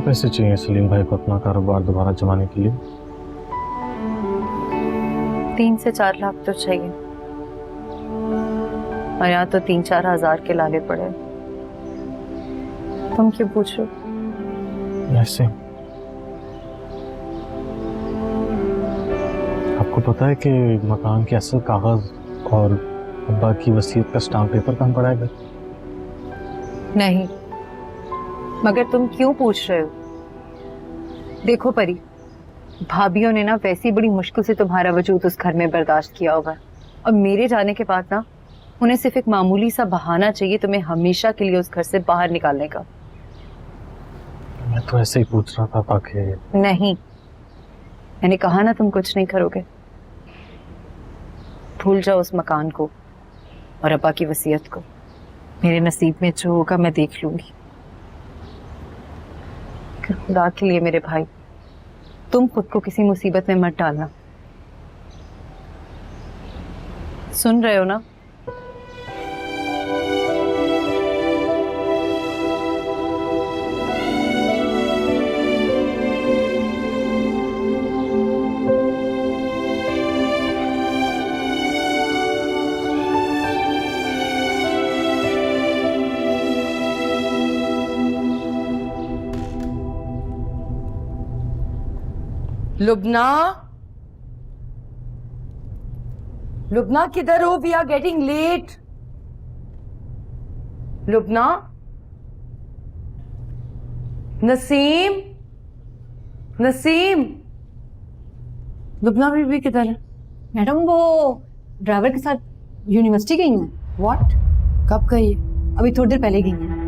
पैसे चाहिए सलीम भाई को अपना कारोबार दोबारा जमाने के लिए? 3 से 4 लाख तो चाहिए, और यहाँ तो 3-4 हजार के लाले पड़े। तुम क्यों पूछ रहे हो? ऐसे आपको पता है कि मकान के असल कागज और अब्बा की वसीयत का स्टाम्प पेपर कहाँ पड़ा है? नहीं, मगर तुम क्यों पूछ रहे हो? देखो परी, भाभीियों ने ना वैसी बड़ी मुश्किल से तुम्हारा वजूद उस घर में बर्दाश्त किया होगा, और मेरे जाने के बाद ना उन्हें सिर्फ एक मामूली सा बहाना चाहिए तुम्हें हमेशा के लिए उस घर से बाहर निकालने का। मैं तो ऐसे ही पूछ रहा था ताकि। नहीं, मैंने कहा ना तुम कुछ नहीं करोगे। भूल जाओ उस मकान को और अब्बा की वसीयत को। मेरे नसीब में जो होगा मैं देख लूंगी। खुदा के लिए मेरे भाई, तुम खुद को किसी मुसीबत में मत डालना। सुन रहे हो ना? लुबना, लुबना किधर हो? We are getting late. Lubna, Naseem, Naseem, Lubna बीबी किधर है? मैडम वो ड्राइवर के साथ यूनिवर्सिटी गई हैं। व्हाट? कब गई है? अभी थोड़ी देर पहले गई हैं।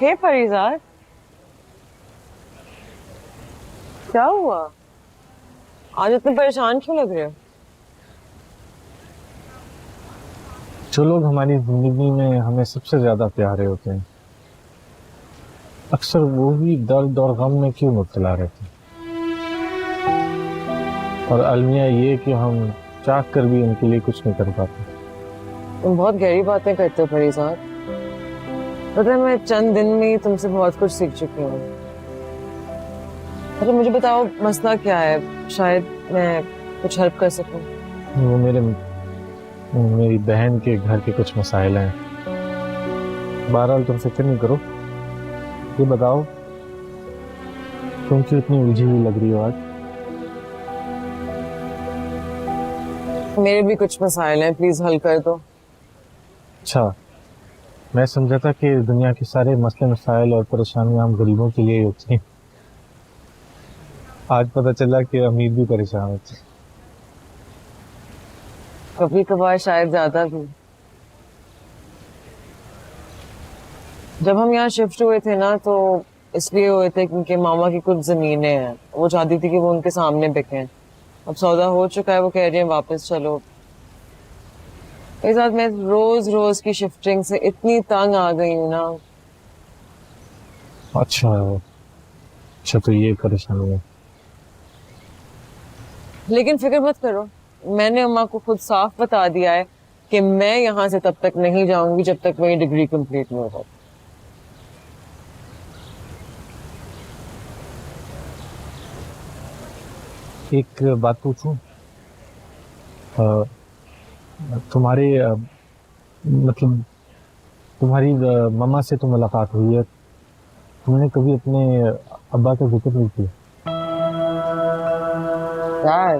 हे फरीजाद, क्या हुआ? आज इतने परेशान क्यों लग रहे हो? जो लोग हमारी जिंदगी में हमें सबसे ज्यादा प्यारे होते हैं, अक्सर वो ही दर्द और गम में क्यों मुब्तला रहते हैं? और अलमिया ये कि हम चाह कर भी उनके लिए कुछ नहीं कर पाते। तुम बहुत गहरी बातें करते हो फरीजाद। पता है, मैं चंद दिन में ही तुमसे बहुत कुछ सीख चुकी हूँ। मतलब मुझे बताओ, मसला क्या है? शायद मैं कुछ हेल्प कर सकूं। वो मेरी बहन के घर के कुछ मसाइल हैं। बहरहाल तुम फिक्र नहीं करो। ये बताओ, तुम क्यों इतनी उलझी हुई लग रही हो आज? मेरे भी कुछ मसाइल हैं, प्लीज हल कर दो। अच्छा, मैं समझा था कि दुनिया के सारे मसले मसाइल और परेशानियां हम गरीबों के लिए ही होती हैं। आज पता चला कि अमीर भी परेशान होते हैं। कभी कभार शायद ज्यादा भी। जब हम यहाँ शिफ्ट हुए थे ना, तो इसलिए हुए थे क्योंकि मामा की कुछ जमीनें हैं, वो चाहती थी कि वो उनके सामने बिकें। अब सौदा हो चुका है, वो कह रही है वापस चलो। इस साथ मैं रोज रोज की शिफ्टिंग से इतनी तंग आ गई हूँ ना। अच्छा तो ये परेशानी है। लेकिन फिक्र मत करो, मैंने अम्मा को खुद साफ बता दिया है कि मैं यहाँ से तब तक नहीं जाऊंगी जब तक मेरी डिग्री कंप्लीट नहीं हो जाती। एक बात पूछूं? तुम्हारे मतलब तुम्हारी मम्मा से तो मुलाकात हुई है, तुमने कभी अपने अब्बा का जिक्र नहीं किया? यार,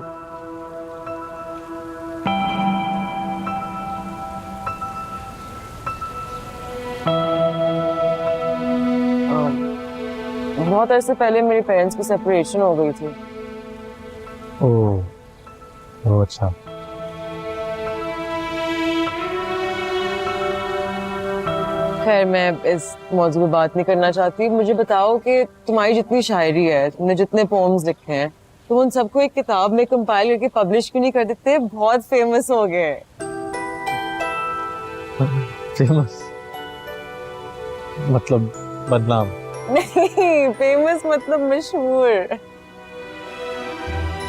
बहुत अरसे पहले मेरे पेरेंट्स की सेपरेशन हो गई थी। ओह अच्छा। खैर, मैं इस मौजूद पे बात नहीं करना चाहती। मुझे बताओ कि तुम्हारी जितनी शायरी है, तुमने जितने पोम्स लिखे हैं, तो उन सबको एक किताब में कंपाइल करके पब्लिश क्यों नहीं कर देते? बहुत फेमस हो गए। फेमस मतलब बदनाम? नहीं, फेमस मतलब मशहूर।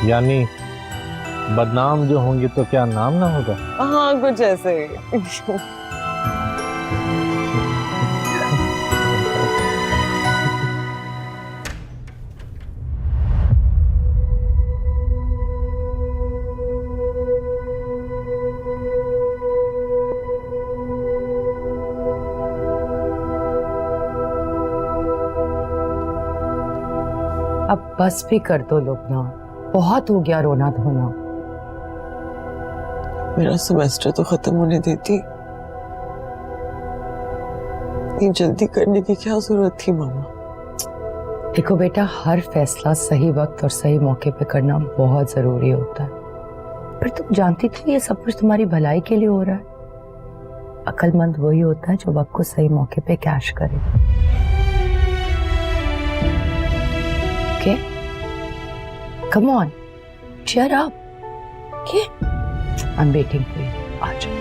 यानी बदनाम जो होंगे तो क्या नाम ना होगा? हाँ कुछ ऐसे। अब बस भी कर दो लुबना, बहुत हो गया रोना धोना। मेरा सेमेस्टर तो खत्म होने देती, ये जल्दी करने की क्या जरूरत थी मामा? देखो बेटा, हर फैसला सही वक्त और सही मौके पे करना बहुत जरूरी होता है। पर तुम जानती थी ये सब कुछ तुम्हारी भलाई के लिए हो रहा है। अक्लमंद वही होता है जो वक्त को सही मौके पे कैश करे। Okay, come on, cheer up. Okay, I'm waiting for you. आ जाओ।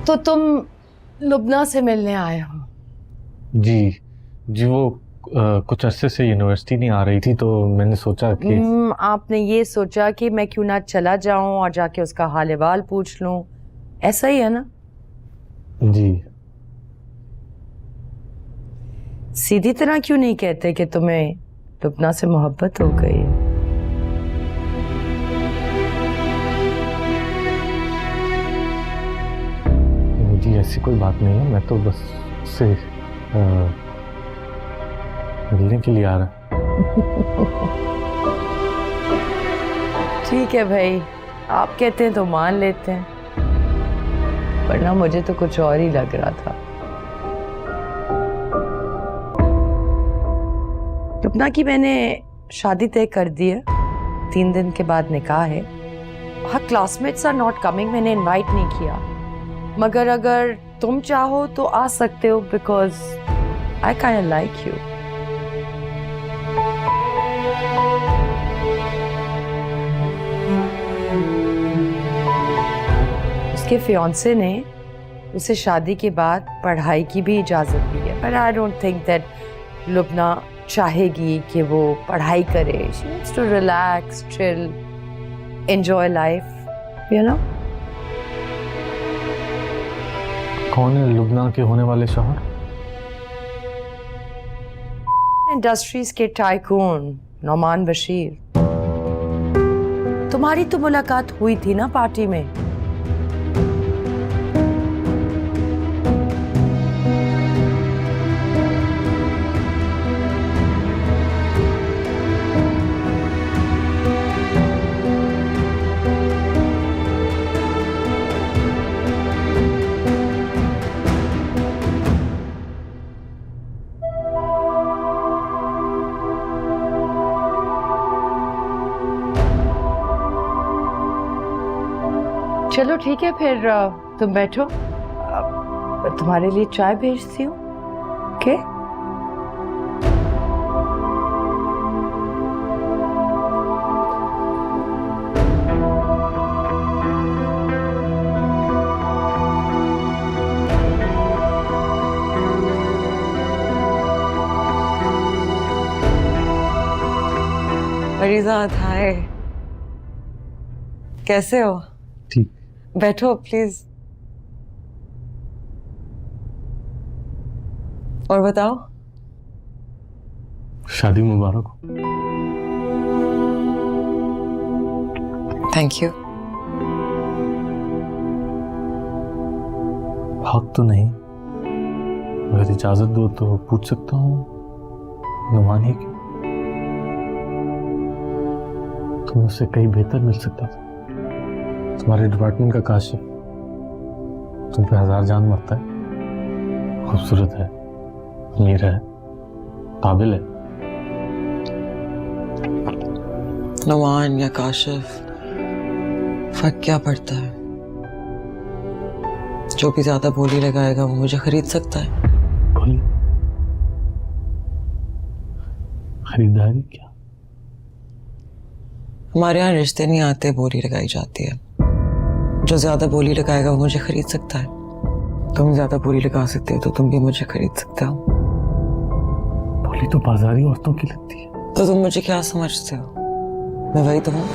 तो तुम लुबना से मिलने आए हो? जी वो कुछ अरसे से यूनिवर्सिटी नहीं आ रही थी तो मैंने सोचा कि आपने ये सोचा कि मैं क्यों ना चला जाऊं और जाके उसका हाल अहवाल पूछ लूं, ऐसा ही है ना? जी। सीधी तरह क्यों नहीं कहते कि तुम्हें लुबना से मोहब्बत हो गई है? जी ऐसी कोई बात नहीं है, मैं तो बस उससे मिलने के लिए आ रहा। ठीक है भाई, आप कहते हैं तो मान लेते हैं, वरना मुझे तो कुछ और ही लग रहा था। लुबना की मैंने शादी तय कर दी है, 3 दिन के बाद निकाह है। हाँ, क्लासमेट्स आर नॉट कमिंग, मैंने इनवाइट नहीं किया, मगर अगर तुम चाहो तो आ सकते हो, because I kind like you. उसके फियांसे ने उसे शादी के बाद पढ़ाई की भी इजाजत दी है, पर I don't think that Lubna चाहेगी कि वो पढ़ाई करे। She wants to relax, chill, enjoy life, you know. कौन है लुबना के होने वाले शौहर? इंडस्ट्रीज के टाइकून नौमान बशीर। तुम्हारी तो मुलाकात हुई थी ना पार्टी में। चलो ठीक है, फिर तुम बैठो, तुम्हारे लिए चाय भेजती हूँ। ओके? फरीजात, हाय, कैसे हो? ठीक। बैठो प्लीज। और बताओ। शादी मुबारक हो। Thank you. हक तो नहीं, अगर इजाजत दो तो पूछ सकता हूँ, नुमानी क्यों? तुम्हें उससे कहीं बेहतर मिल सकता था। तुम्हारे डिपार्टमेंट का काशिफ तुम पे 1000 जान मरता है, खूबसूरत है, अमीर है, काबिल है। नुमान या काशिफ, फर्क क्या पड़ता है? जो भी ज्यादा बोली लगाएगा वो मुझे खरीद सकता है। बोली खरीदारी क्या? हमारे यहाँ रिश्ते नहीं आते, बोली लगाई जाती है। जो ज्यादा बोली लगाएगा वो मुझे खरीद सकता है। तुम ज्यादा बोली लगा सकते हो तो तुम भी मुझे खरीद सकते हो। बोली तो बाजारी औरतों की लगती है। तो तुम मुझे क्या समझते हो? मैं वही तो हूँ।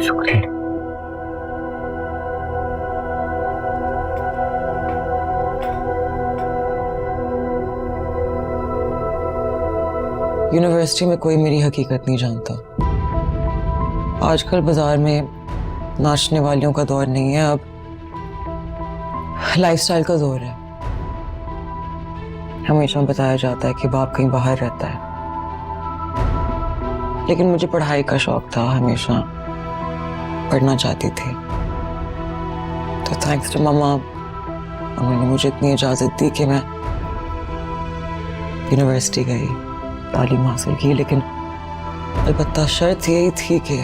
शुक्रिया। यूनिवर्सिटी में कोई मेरी हकीकत नहीं जानता। आजकल बाजार में नाचने वालियों का दौर नहीं है, अब लाइफस्टाइल का दौर है। हमेशा बताया जाता है कि बाप कहीं बाहर रहता है, लेकिन मुझे पढ़ाई का शौक था, हमेशा पढ़ना चाहती थी। तो थैंक्स टू मम्मा, उन्होंने मुझे इतनी इजाजत दी कि मैं यूनिवर्सिटी गई, तालीम हासिल की। लेकिन अलबत्ता शर्त यही थी कि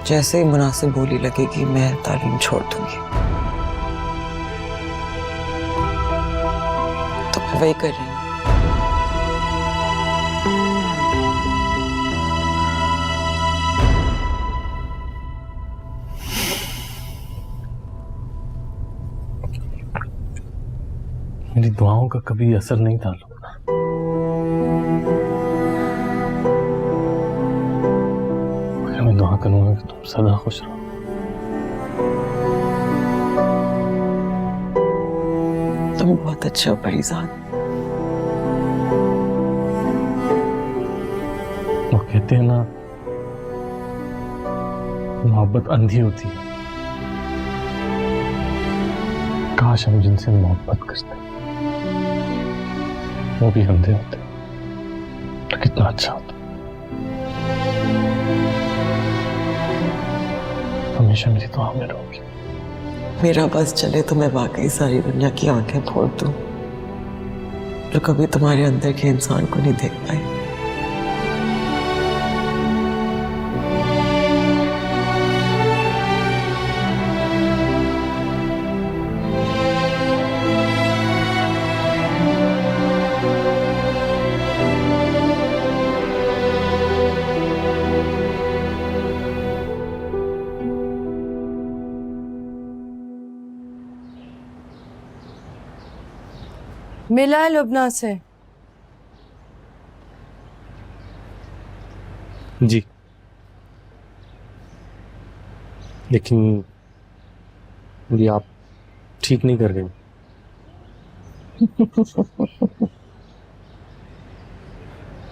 जैसे ही मुनासिब बोली लगेगी मैं तालीम छोड़ दूंगी। तो मैं वही कर रही हूँ। मेरी दुआओं का कभी असर नहीं था लुब्ना। मगर मैं दुआ करूंगा कि तुम सदा खुश रहो। तुम बहुत अच्छे हो परीजान। वो कहते हैं ना, मोहब्बत अंधी होती है। काश हम जिनसे मोहब्बत करते वो भी अंधे होते तो कितना अच्छा होता। हमेशा मेरी दुआ में रहोगी। मेरा बस चले तो मैं वाकई सारी दुनिया की आंखें फोड़ दूं, जो कभी तुम्हारे अंदर के इंसान को नहीं देख पाई। मिला है लुबना से? जी, लेकिन ये आप ठीक नहीं कर रही।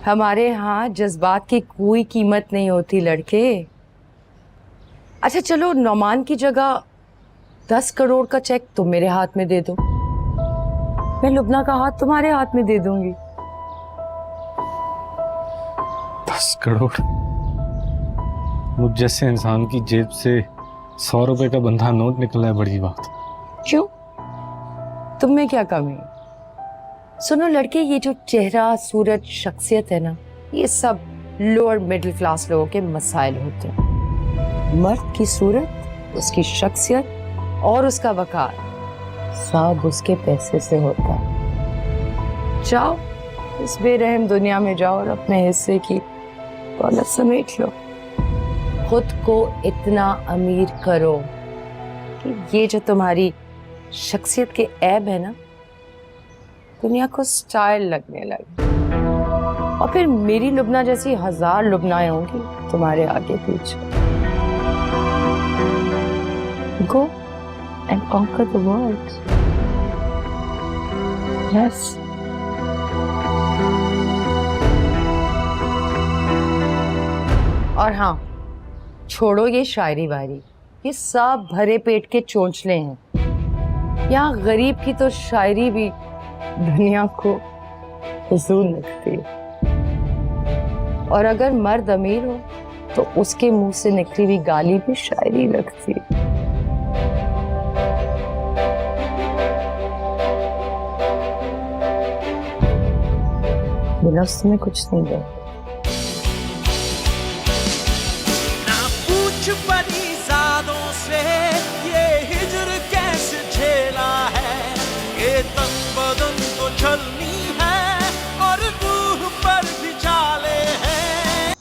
हमारे यहाँ जज्बात की कोई कीमत नहीं होती लड़के। अच्छा चलो, नौमान की जगह 10 करोड़ का चेक तुम मेरे हाथ में दे दो, मैं लुबना का हाथ तुम्हारे हाथ में दे दूंगी। 10 करोड़? मुझ जैसे इंसान की जेब से 100 रुपए का बंधा नोट निकला है, बड़ी बात। क्यों, तुम में क्या कमी? सुनो लड़के, ये जो चेहरा, सूरत, शख्सियत है ना, ये सब लोअर मिडिल क्लास लोगों के मसाइल होते हैं। मर्द की सूरत, उसकी शख्सियत और उसका वकार सब उसके पैसे से होता है। जाओ इस बेरहम दुनिया में जाओ और अपने हिस्से की दौलत समेट लो। खुद को इतना अमीर करो कि ये जो तुम्हारी शख्सियत के ऐब है ना, दुनिया को स्टाइल लगने लगे। और फिर मेरी लुबना जैसी 1000 लुबनाएं होंगी तुम्हारे आगे पीछे। गो and conquer the world. Yes. और हाँ, छोड़ो ये शायरी वायरी, ये सब भरे पेट के चोंचले हैं। यहाँ गरीब की तो शायरी भी दुनिया को फजूल लगती है। और अगर मर्द अमीर हो तो उसके मुंह से निकली हुई गाली भी शायरी लगती है। लफ्ज़ में कुछ नहीं है। ना पूछ परिसादों से ये हिजर कैसे झेला है, ये तन बदन तो छलनी है और रूह पर भी छाले हैं।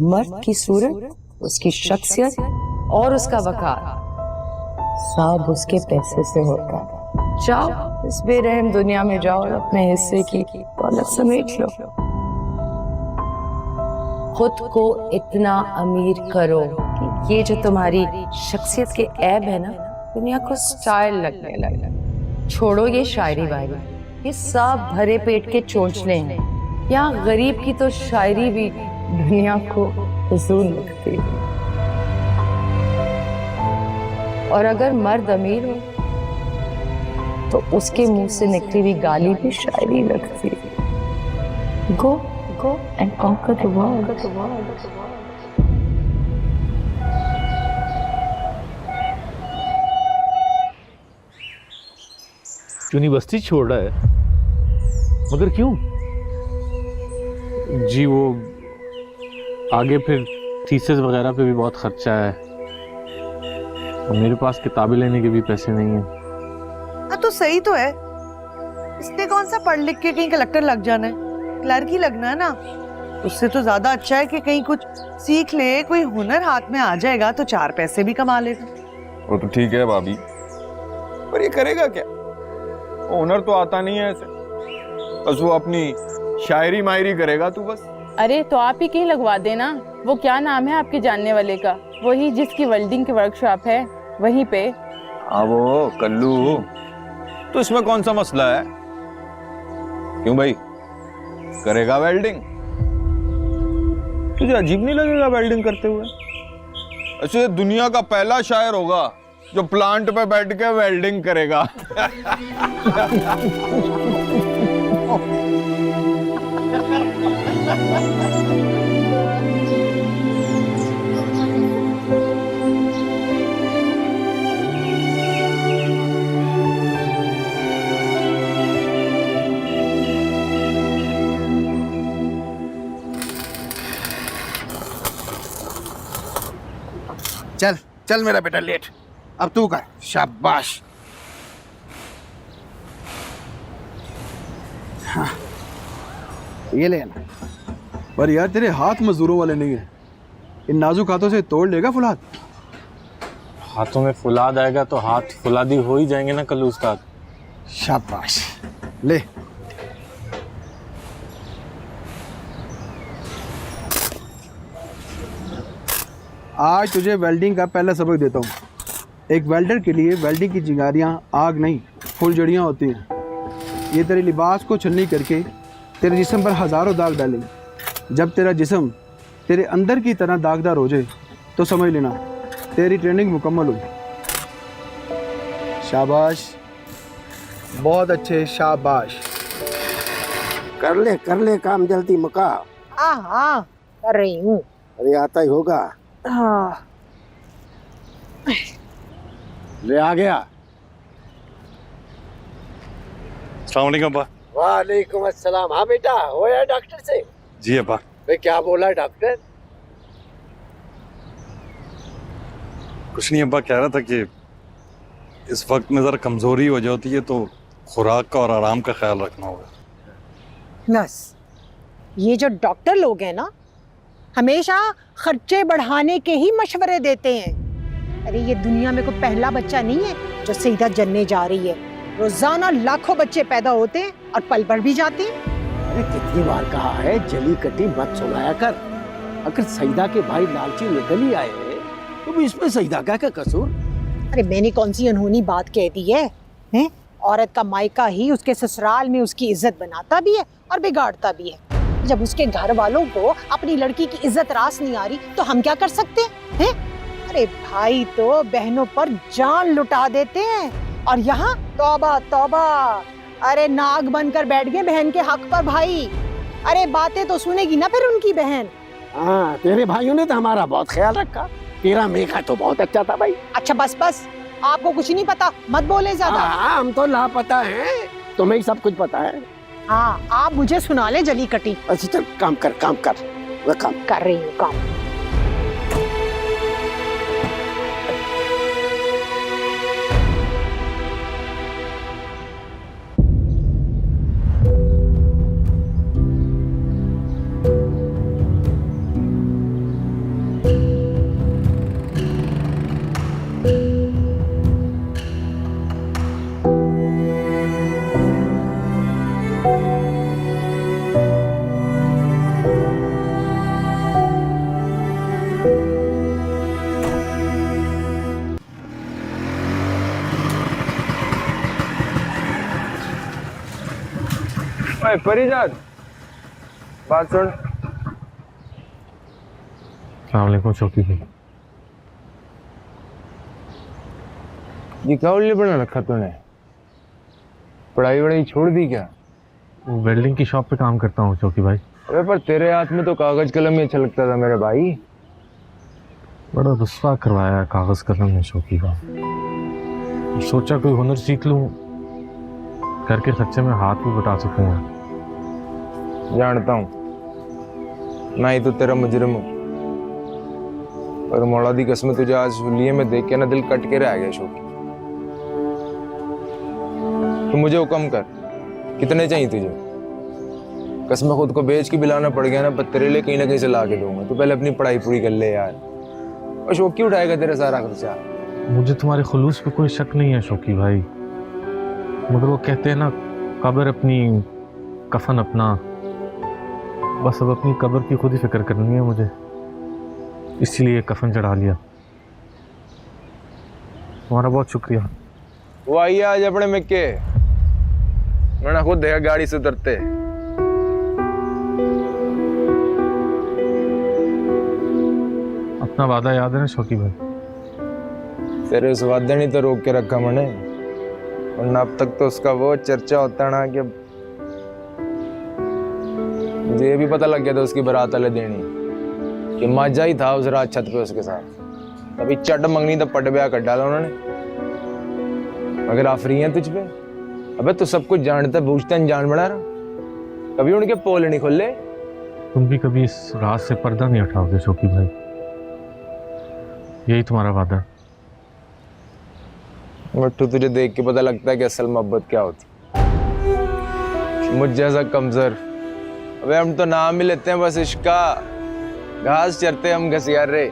मर्द की सूरत, उसकी शख्सियत और उसका वकार सब उसके पैसे से होता है। जाओ इस बेरहम दुनिया में जाओ और अपने हिस्से की दौलत समेट लो। खुद को इतना अमीर करो कि ये जो तुम्हारी शख्सियत के ऐब है ना, दुनिया को स्टाइल लगने लगे। छोड़ो ये शायरी वायरी, ये सब भरे पेट के चोंचले हैं। यहाँ गरीब की तो शायरी भी दुनिया को फजूल लगती है। और अगर मर्द अमीर हो तो उसके मुंह से निकली हुई गाली भी शायरी लगती है। Go and conquer the world. University छोड़ रहा है, मगर क्यों? जी वो आगे फिर थीसिस वगैरह पे भी बहुत खर्चा है, और मेरे पास किताबें लेने के भी पैसे नहीं हैं। हाँ तो सही तो है, इसने कौन सा पढ़ लिख के कहीं कलेक्टर लग जाना है, क्लर्क ही लगना है ना। उससे तो ज्यादा अच्छा है कि कहीं कुछ सीख ले, कोई हुनर हाथ में आ जाएगा तो 4 पैसे भी कमा लेगा। वो तो ठीक है भाभी, पर ये करेगा क्या? वो हुनर तो आता नहीं है ऐसे, बस वो अपनी शायरी मायरी करेगा तू बस। अरे तो आप ही कहीं लगवा देना। वो क्या नाम है आपके जानने वाले का? वही जिसकी वेल्डिंग की वर्कशॉप है, वहीं पे। वो कल्लू, तो इसमें कौन सा मसला है? क्यों भाई, करेगा वेल्डिंग? तुझे अजीब नहीं लगेगा वेल्डिंग करते हुए? ऐसे दुनिया का पहला शायर होगा जो प्लांट पे बैठ के वेल्डिंग करेगा। चल चल मेरा बेटा, लेट अब तू कर। शाबाश। हाँ ये लेना। पर यार तेरे हाथ मजदूरों वाले नहीं है, इन नाजुक हाथों से तोड़ लेगा फुलाद। हाथों में फुलाद आएगा तो हाथ फुलादी हो ही जाएंगे ना कल्लू उस्ताद। शाबाश, ले। आज तुझे वेल्डिंग का पहला सबक देता हूँ। एक वेल्डर के लिए वेल्डिंग की चिंगारियाँ आग नहीं फुलझड़ियाँ होती हैं। ये तेरे लिबास को छलनी करके तेरे जिस्म पर हज़ारों दाग डालेंगे। जब तेरा जिस्म तेरे अंदर की तरह दागदार हो जाए तो समझ लेना तेरी ट्रेनिंग मुकम्मल हुई। शाबाश, बहुत अच्छे, शाबाश। कर ले काम जल्दी मुका। हाँ कर रही हूँ। अरे आता ही होगा। हाँ ले आ गया। अस्सलाम वालेकुम अब्बा। वालेकुम अस्सलाम। हाँ बेटा, हो यार डॉक्टर से? जी अब्बा। भाई क्या बोला डॉक्टर? कुछ नहीं अब्बा, कह रहा था कि इस वक्त में ज़रा कमज़ोरी हो जाती है तो खुराक का और आराम का ख्याल रखना होगा। बस ये जो डॉक्टर लोग हैं ना, हमेशा खर्चे बढ़ाने के ही मशवरे देते हैं। अरे ये दुनिया में कोई पहला बच्चा नहीं है जो सीधा जन्ने जा रही है। रोजाना लाखों बच्चे पैदा होते हैं और पल भर भी जाते हैं। अरे कितनी बार कहा है जली कटी मत सुनाया कर। अगर सईदा के भाई लालची निकल ही आए तो इसमें सईदा का कसूर? अरे मैंने कौन सी अनहोनी बात कह दी है, हैं? औरत का मायका ही उसके ससुराल में उसकी इज्जत बनाता भी है और बिगाड़ता भी है। जब उसके घर वालों को अपनी लड़की की इज्जत रास नहीं आ रही तो हम क्या कर सकते हैं? अरे भाई तो बहनों पर जान लुटा देते हैं और यहाँ तौबा तौबा, अरे नाग बनकर बैठ गए बहन के हक पर भाई। अरे बातें तो सुनेगी ना फिर उनकी बहन। हाँ, तेरे भाइयों ने तो हमारा बहुत ख्याल रखा। तेरा मेघा तो बहुत अच्छा था भाई। अच्छा बस बस, आपको कुछ नहीं पता, मत बोले ज्यादा। हाँ, हम तो लापता हैं, तुम्हें ही सब कुछ पता है। हाँ, आप मुझे सुना ले जली कटी। अच्छा चल काम कर, काम कर, वह काम कर रही हूँ काम। ओए परिजात, बात सुन। अस्सलाम वालेकुम शौकी भाई। ये क्या उल्ली बना रखा तूने? पढ़ाई वढ़ाई छोड़ दी क्या? वेल्डिंग की शॉप पे काम करता हूँ शौकी भाई। अरे पर तेरे हाथ में तो कागज कलम ही अच्छा लगता था मेरे भाई। बड़ा रुस्वा करवाया है कागज कलम ने शौकी का। सोचा कोई हुनर सीख लूँ, करके खर्चे में हाथ भी बटा सकूँगा। जानता हूँ मैं ही तो तेरा मुजरिम हूँ, पर मौला दी कसम तुझे आज हुलिये में देख के ना दिल कट के रह गया शौकी। तू मुझे हुक्म कर, कितने चाहिए तुझे? कसम खुद को बेच के बिलाना पड़ गया ना, पर तेरे लिए कहीं ना कहीं से ला के दूंगा। तू पहले अपनी पढ़ाई पूरी कर ले यार, और शौकी उठाएगा तेरा सारा खर्चा। मुझे तुम्हारे खुलूस पे कोई शक नहीं है शौकी भाई, मगर वो कहते हैं ना कब्र अपनी कफन अपना। बस अब अपनी कब्र की खुद ही फिक्र करनी है मुझे, इसलिए कफन चढ़ा लिया। तुम्हारा बहुत शुक्रिया। वो आइए आज अपने मिक्के, मैंने खुद देखा गाड़ी से उतरते। अपना वादा याद है ना शौकी भाई? तेरे उस वादे ने तो रोक के रखा मैंने, वरना अब तक तो उसका वो चर्चा होता ना कि मुझे ये भी पता लग गया था उसकी बारात वाले देनी कि माजा ही था उस रात छत पे उसके साथ। अभी चट मंगनी तो पट ब्याह कर डाला उन्होंने। मगर आफरी है तुझ पे। अबे तू सब कुछ जानता बूझता अनजान बना रहा, कभी उनके पोल नहीं खोले। तुम भी कभी इस रात से पर्दा नहीं उठाओगे शौकी भाई, यही तुम्हारा वादा है। मट्टू तुझे देख के पता लगता है कि असल मोहब्बत क्या होती। मुझ जैसा कमजोर, अबे हम तो नाम ही लेते हैं बस इश्का, घास चरते हम घसियारे।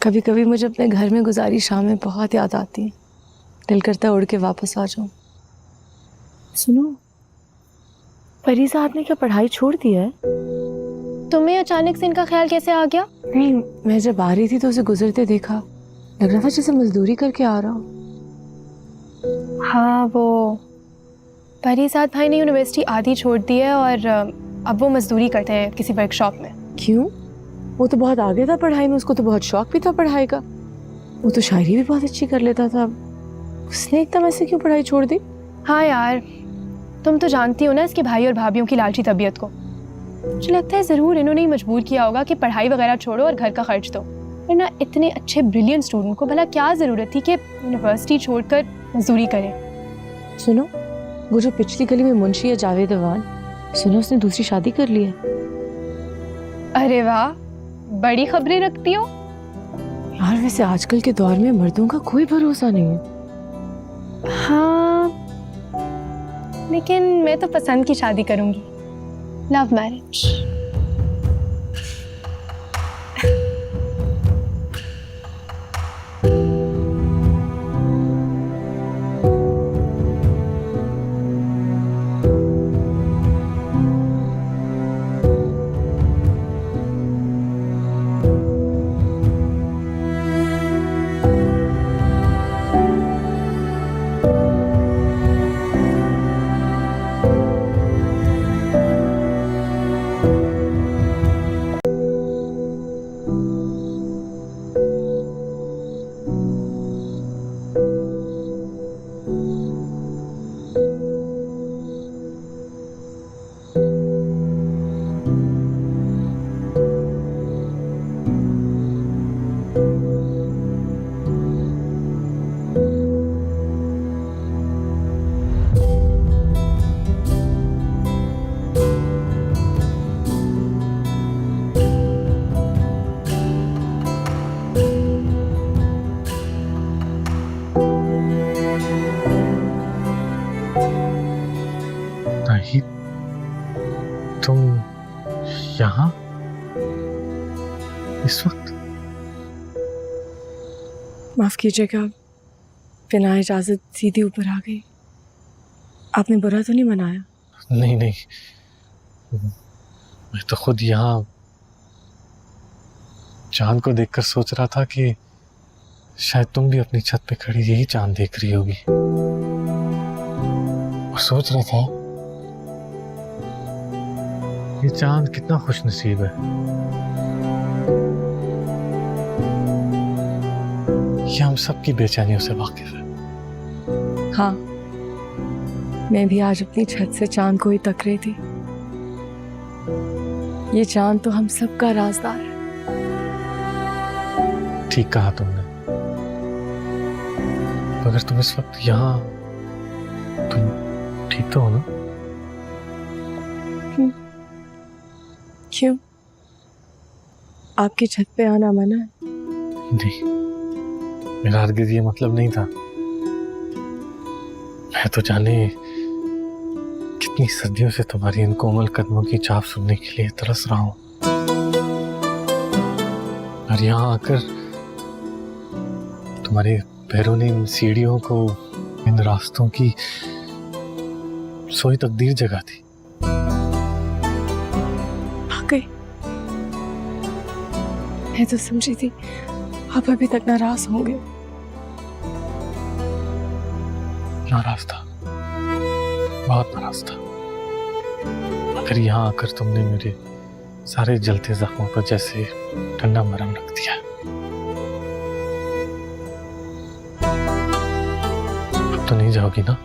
कभी कभी मुझे अपने घर में गुजारी शामें बहुत याद आती हैं। दिल करता है उड़ के वापस आ जाऊं। सुनो, परिजात ने क्या पढ़ाई छोड़ दी है? तुम्हें अचानक से इनका ख्याल कैसे आ गया? नहीं, मैं जब आ रही थी तो उसे गुजरते देखा, लग रहा था जैसे मजदूरी करके आ रहा हो। हाँ, वो परिजात भाई ने यूनिवर्सिटी आधी छोड़ दी है और अब वो मजदूरी करते हैं किसी वर्कशॉप में। क्यों? वो तो बहुत आगे था पढ़ाई में, उसको तो बहुत शौक भी था पढ़ाई का। वो तो शायरी भी बहुत अच्छी कर लेता था, उसने एकदम ऐसे क्यों पढ़ाई छोड़ दी? हाँ यार, तुम तो जानती हो ना इसके भाई और भाभीयों की लालची तबीयत को। मुझे लगता है ज़रूर इन्होंने ही मजबूर किया होगा कि पढ़ाई वगैरह छोड़ो और घर का खर्च दो, वरना इतने अच्छे ब्रिलियंट स्टूडेंट को भला क्या ज़रूरत थी कि यूनिवर्सिटी छोड़कर मजदूरी करें। सुनो, वो जो पिछली गली में मुंशी है जावेद अवान, सुनो उसने दूसरी शादी कर ली है। अरे वाह, बड़ी खबरें रखती हो। यार वैसे आजकल के दौर में मर्दों का कोई भरोसा नहीं है। हाँ, लेकिन मैं तो पसंद की शादी करूंगी, लव मैरिज। नहीं, तुम यहाँ इस वक्त? माफ कीजिएगा, बिना इजाजत सीधी ऊपर आ गई। आपने बुरा तो नहीं मनाया? नहीं नहीं, मैं तो खुद यहाँ चांद को देखकर सोच रहा था कि शायद तुम भी अपनी छत पे खड़ी यही चांद देख रही होगी। और सोच रहा था ये चांद कितना खुशनसीब है, ये हम सबकी बेचैनियों से वाकिफ है। हाँ, मैं भी आज अपनी छत से चांद को ही तक रही थी। ये चांद तो हम सबका राजदार है। ठीक कहा तुमने। मगर तुम इस वक्त यहाँ, तुम ठीक तो हो ना? क्यों? आपकी छत पे आना मना है? नहीं, मेरा हरगिज़ ये मतलब नहीं था। मैं तो जाने कितनी सदियों से तुम्हारी इन कोमल कदमों की चाप सुनने के लिए तरस रहा हूं, और यहाँ आकर तुम्हारे पैरों ने इन सीढ़ियों को, इन रास्तों की सोई तकदीर जगा दी। मैं तो समझी थी आप अभी तक नाराज होंगे। नाराज था, बहुत नाराज था, मगर यहाँ आकर तुमने मेरे सारे जलते जख्मों पर जैसे ठंडा मरहम रख दिया। अब तो नहीं जाओगी ना?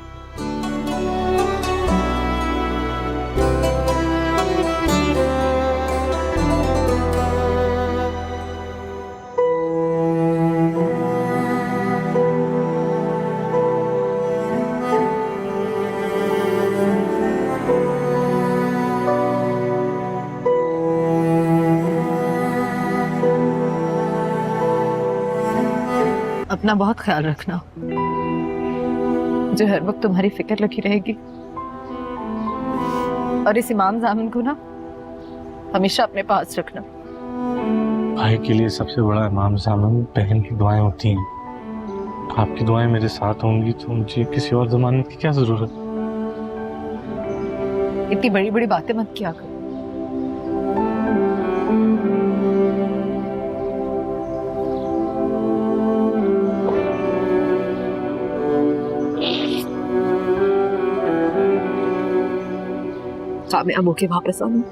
अपना बहुत ख्याल रखना, मुझे हर वक्त तुम्हारी फिक्र लगी रहेगी। और इस इमाम जामिन को ना हमेशा अपने पास रखना। भाई के लिए सबसे बड़ा इमाम जामिन बहन की दुआएं होती हैं। आपकी दुआएं मेरे साथ होंगी तो मुझे किसी और जमानत की क्या जरूरत? इतनी बड़ी बड़ी बातें मत किया करो। कामयाब होके वापस आना।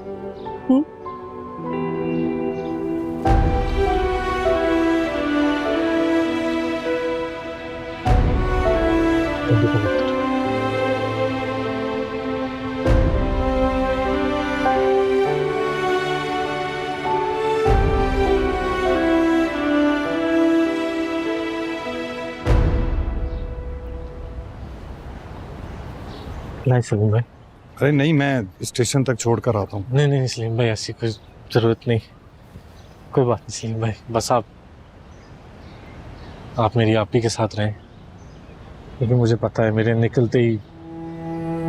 नहीं सलीम भाई। अरे नहीं, मैं स्टेशन तक छोड़ कर आता हूँ। नहीं नहीं सलीम भाई, ऐसी कोई जरूरत नहीं। कोई बात नहीं सलीम भाई, बस आप मेरी आप ही के साथ रहें, क्योंकि मुझे पता है मेरे निकलते ही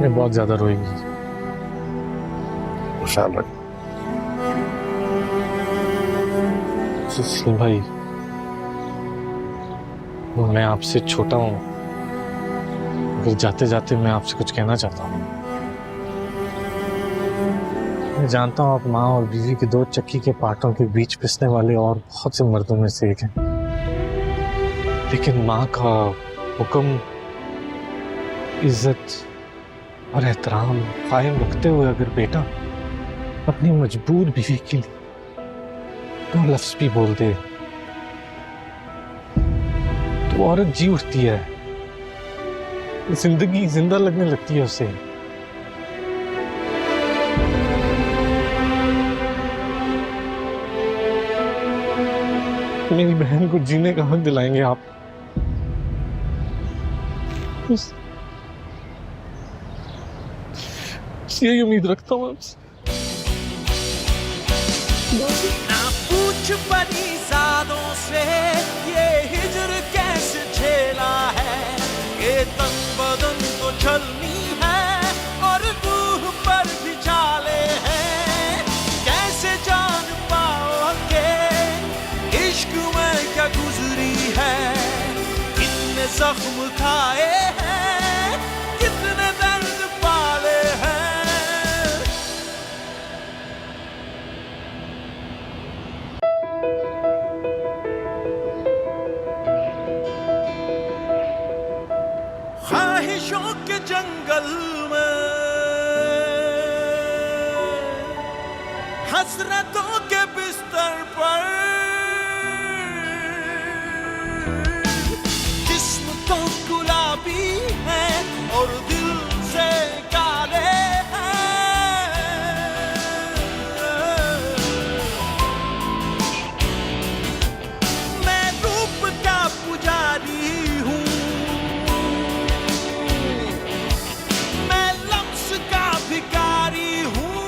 मैं बहुत ज्यादा रोएंगी। ख्याल रख सलीम भाई, मैं आपसे छोटा हूँ, अगर जाते जाते मैं आपसे कुछ कहना चाहता हूँ। मैं जानता हूँ आप माँ और बीवी के दो चक्की के पाटों के बीच पिसने वाले और बहुत से मर्दों में से एक हैं, लेकिन माँ का हुक्म, इज्जत और एहतराम कायम रखते हुए अगर बेटा अपनी मजबूर बीवी के लिए दो लफ्ज भी बोल दे तो औरत जी उठती है, जिंदगी जिंदा लगने लगती है उसे। मेरी बहन को जीने का हक दिलाएंगे आप, बस यही उम्मीद रखता हूँ आपसे। ना पूछ परीज़ादों से ये हिजर कैसे झेला है, ये तन बदन तो छलनी है और रूह पर भी जाले हैं। कैसे जान पाओगे इश्क में क्या गुजरी है, कितने जख्म खाए हैं, कितने दर्द पाले हैं। ख्वाहिशों के जंगल में, हसरतों के बिस्तर पर, जिस्म तो गुलाबी है और दिल से काले हैं। मैं रूप का पुजारी हूँ, मैं लफ्ज का भिखारी हूँ,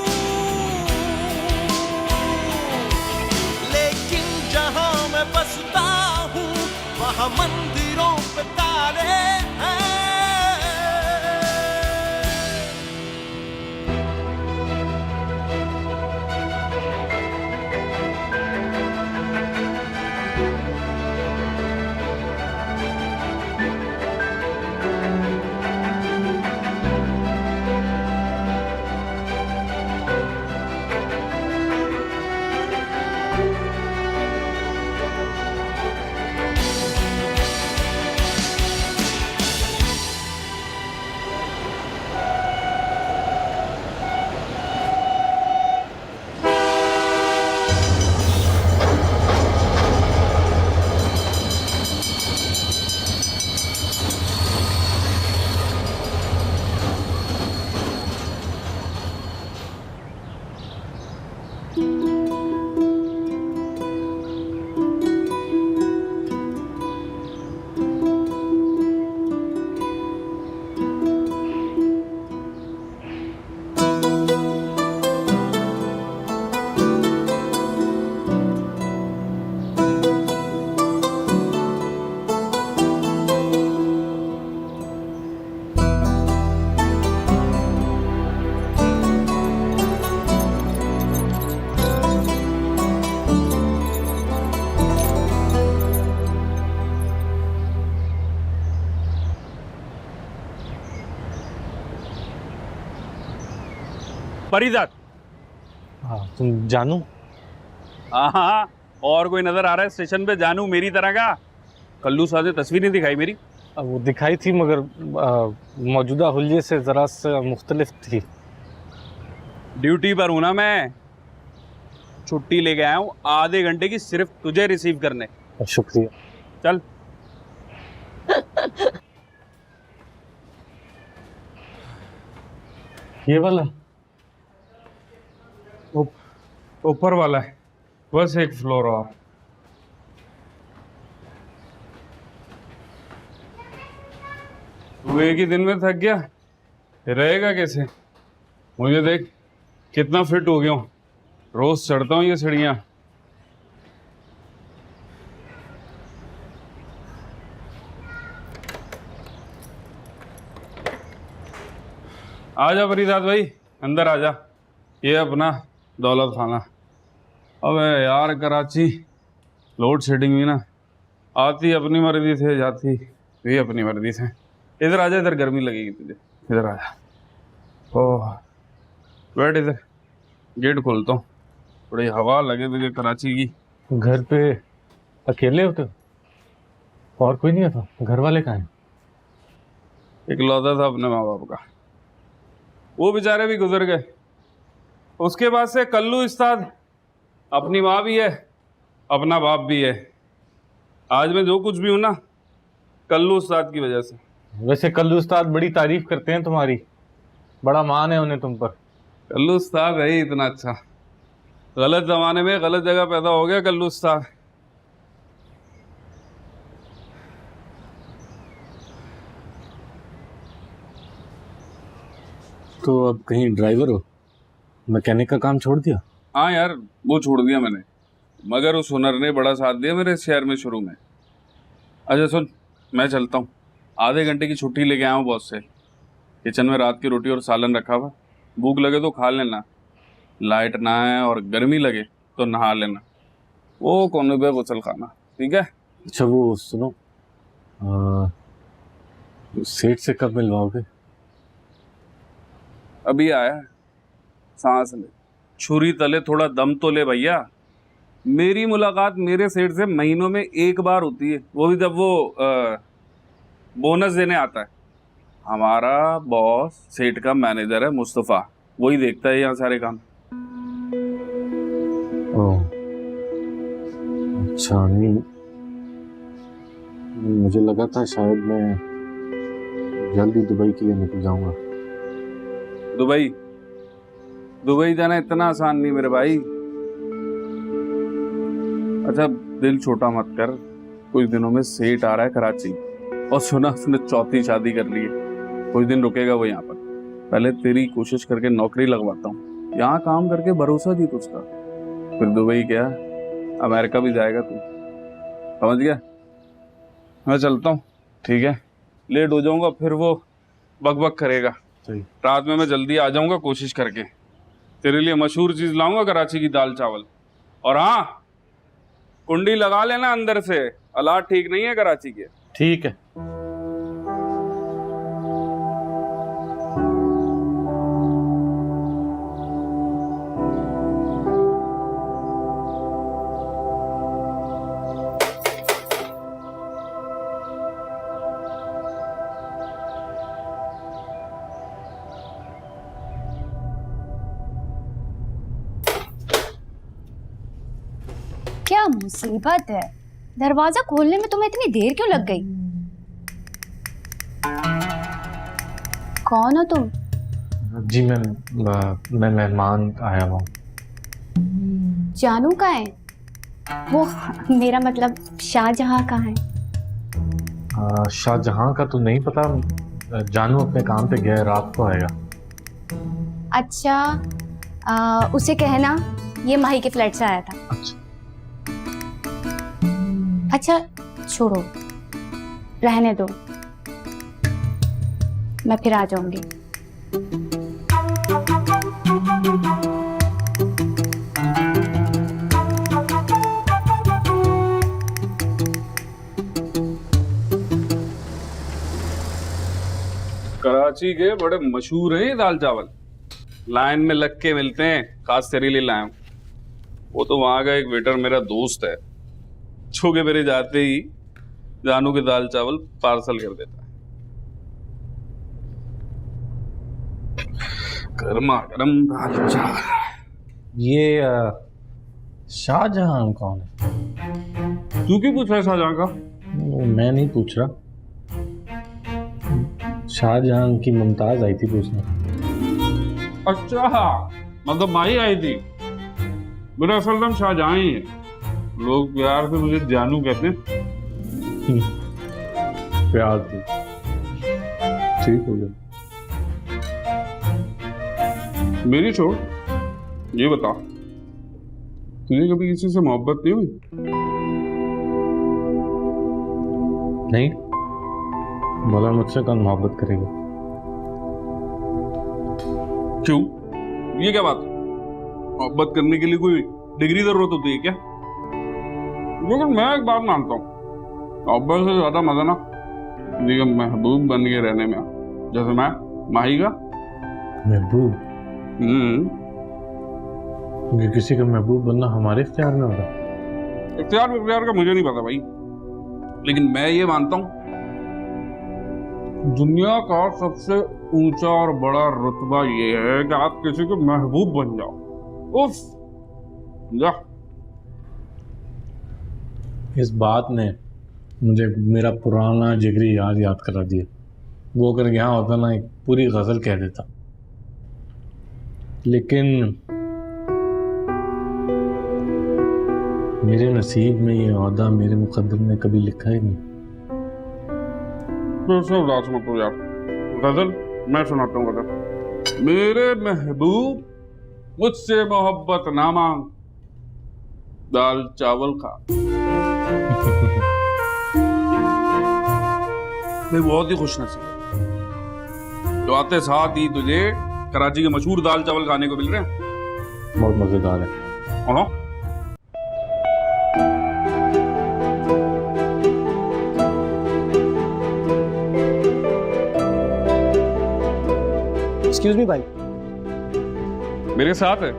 लेकिन जहाँ मैं बसता हूँ वहाँ मंदिरों पे तारे हैं। फरीदात। हाँ तुम जानू? हाँ हाँ, और कोई नजर आ रहा है स्टेशन पे जानू मेरी तरह का? कल्लू साहब ने तस्वीर नहीं दिखाई मेरी? वो दिखाई थी मगर मौजूदा हुलिये से जरा सा मुख्तलिफ थी। ड्यूटी पर हूं ना मैं, छुट्टी लेके आया हूँ आधे घंटे की सिर्फ तुझे रिसीव करने। शुक्रिया। चल। ये वाला ऊपर वाला है, बस एक फ्लोर और। तू एक ही दिन में थक गया, रहेगा कैसे? मुझे देख कितना फिट हो गया हूँ, रोज चढ़ता हूँ ये सीढ़ियाँ। आजा फरीदाद भाई, अंदर आजा। ये अपना दौलत खाना। अबे यार कराची लोड शेडिंग हुई ना, आती अपनी मर्जी से, जाती भी अपनी मर्जी से। इधर आजा, इधर गर्मी लगेगी तुझे, इधर आजा। ओह बैठ इधर, गेट खोलता हूँ, थोड़ी हवा लगे तुझे कराची की। घर पे अकेले होते हो? और कोई नहीं था? घर वाले कहाँ हैं? इकलौता था अपने माँ बाप का, वो बेचारे भी गुजर गए। उसके बाद से कल्लू उस्ताद, अपनी माँ भी है अपना बाप भी है। आज मैं जो कुछ भी हूँ ना, कल्लू उस्ताद की वजह से। वैसे कल्लू उस्ताद बड़ी तारीफ करते हैं तुम्हारी, बड़ा मान है उन्हें तुम पर। कल्लू उस्ताद है ही इतना अच्छा, गलत जमाने में गलत जगह पैदा हो गया कल्लू उस्ताद। तो अब कहीं ड्राइवर हो? मैकेनिक का काम छोड़ दिया? हाँ यार, वो छोड़ दिया मैंने, मगर उस हुनर ने बड़ा साथ दिया मेरे शहर में शुरू में। अच्छा सुन, मैं चलता हूँ, आधे घंटे की छुट्टी लेके आया हूँ बॉस से। किचन में रात की रोटी और सालन रखा हुआ, भूख लगे तो खा लेना, लाइट ना आए और गर्मी लगे तो नहा लेना, वो कोने पे गुसल खाना, ठीक है? अच्छा वो सुनो, सेठ से कब मिलवाओगे? अभी आया, सांस ले, छुरी तले थोड़ा दम तो ले भैया। मेरी मुलाकात मेरे सेठ से महीनों में एक बार होती है, वो भी जब वो बोनस देने आता है। हमारा बॉस सेठ का मैनेजर है मुस्तफ़ा, वही देखता है यहाँ सारे काम। ओह अच्छा, नहीं मुझे लगा था शायद मैं जल्दी दुबई के लिए निकल जाऊंगा। दुबई दुबई जाना इतना आसान नहीं मेरे भाई। अच्छा दिल छोटा मत कर, कुछ दिनों में सेठ आ रहा है कराची, और सुना उसने चौथी शादी कर ली है। कुछ दिन रुकेगा वो यहाँ पर, पहले तेरी कोशिश करके नौकरी लगवाता हूँ, यहाँ काम करके भरोसा जीत उसका, फिर दुबई क्या अमेरिका भी जाएगा तू, समझ गया? मैं चलता हूँ, ठीक है? लेट हो जाऊंगा फिर वो बकबक करेगा। रात में मैं जल्दी आ जाऊंगा कोशिश करके, तेरे लिए मशहूर चीज लाऊंगा कराची की दाल चावल। और हाँ, कुंडी लगा लेना अंदर से, हालात ठीक नहीं है कराची के। ठीक है। क्या मुसीबत है, दरवाजा खोलने में तुम्हें इतनी देर क्यों लग गई? कौन हो तुम? जी मैं मेहमान आया हूँ। जानू कहाँ है? वो मेरा मतलब शाहजहां कहाँ है? शाहजहां का तो नहीं पता, जानू अपने काम पे गया, रात को आएगा। अच्छा उसे कहना ये माही के फ्लैट से आया था। अच्छा छोड़ो, रहने दो, मैं फिर आ जाऊंगी। कराची के बड़े मशहूर हैं ये दाल चावल, लाइन में लग के मिलते हैं, खास तेरे लिए लाया हूं। वो तो वहां का एक वेटर मेरा दोस्त है, छू के मेरे जाते ही जानू के दाल चावल पार्सल कर देता है। गर्मा गर्म दाल चावल। ये शाहजहां कौन है? तू क्यों पूछ रहा है शाहजहां का? मैं नहीं पूछ रहा, शाहजहां की मुमताज आई थी पूछने। अच्छा मतलब माही आई थी। मेरा असल नाम शाहजहां ही है, लोग प्यार से मुझे जानू कहते हैं। प्यार से ठीक हो गया। मेरी छोड़, ये बता तुझे कभी किसी से मोहब्बत नहीं हुई? नहीं, मगर मुझसे कौन मोहब्बत करेगा? क्यों? ये क्या बात? मोहब्बत करने के लिए कोई डिग्री जरूरत होती है क्या? लेकिन मैं एक बात मानता हूँ, मोहब्बत से ज्यादा मजा ना किसी का महबूब बन के रहने में। जैसे मैं माही का महबूब। क्योंकि किसी का महबूब बनना हमारे इख्तियार में होगा। इख्तियार का मुझे नहीं पता भाई, लेकिन मैं ये मानता हूँ दुनिया का सबसे ऊंचा और बड़ा रुतबा ये है कि आप किसी के महबूब बन जाओ। उफ, जा। इस बात ने मुझे मेरा पुराना जिगरी याद करा दिया। वो अगर यहाँ होता ना एक पूरी गजल कह देता। लेकिन मेरे नसीब में ये औहदा मेरे मुकद्दर ने कभी लिखा ही नहीं। उदास मत हो यार, गजल मैं सुनाता हूँ गजल। मेरे महबूब मुझसे मोहब्बत ना मांग, दाल चावल खा। मैं बहुत ही खुशनसीब तो आते साथ ही तुझे कराची के मशहूर दाल चावल खाने को मिल रहे हैं। बहुत मजेदार है। एक्सक्यूज मी भाई, मेरे साथ है।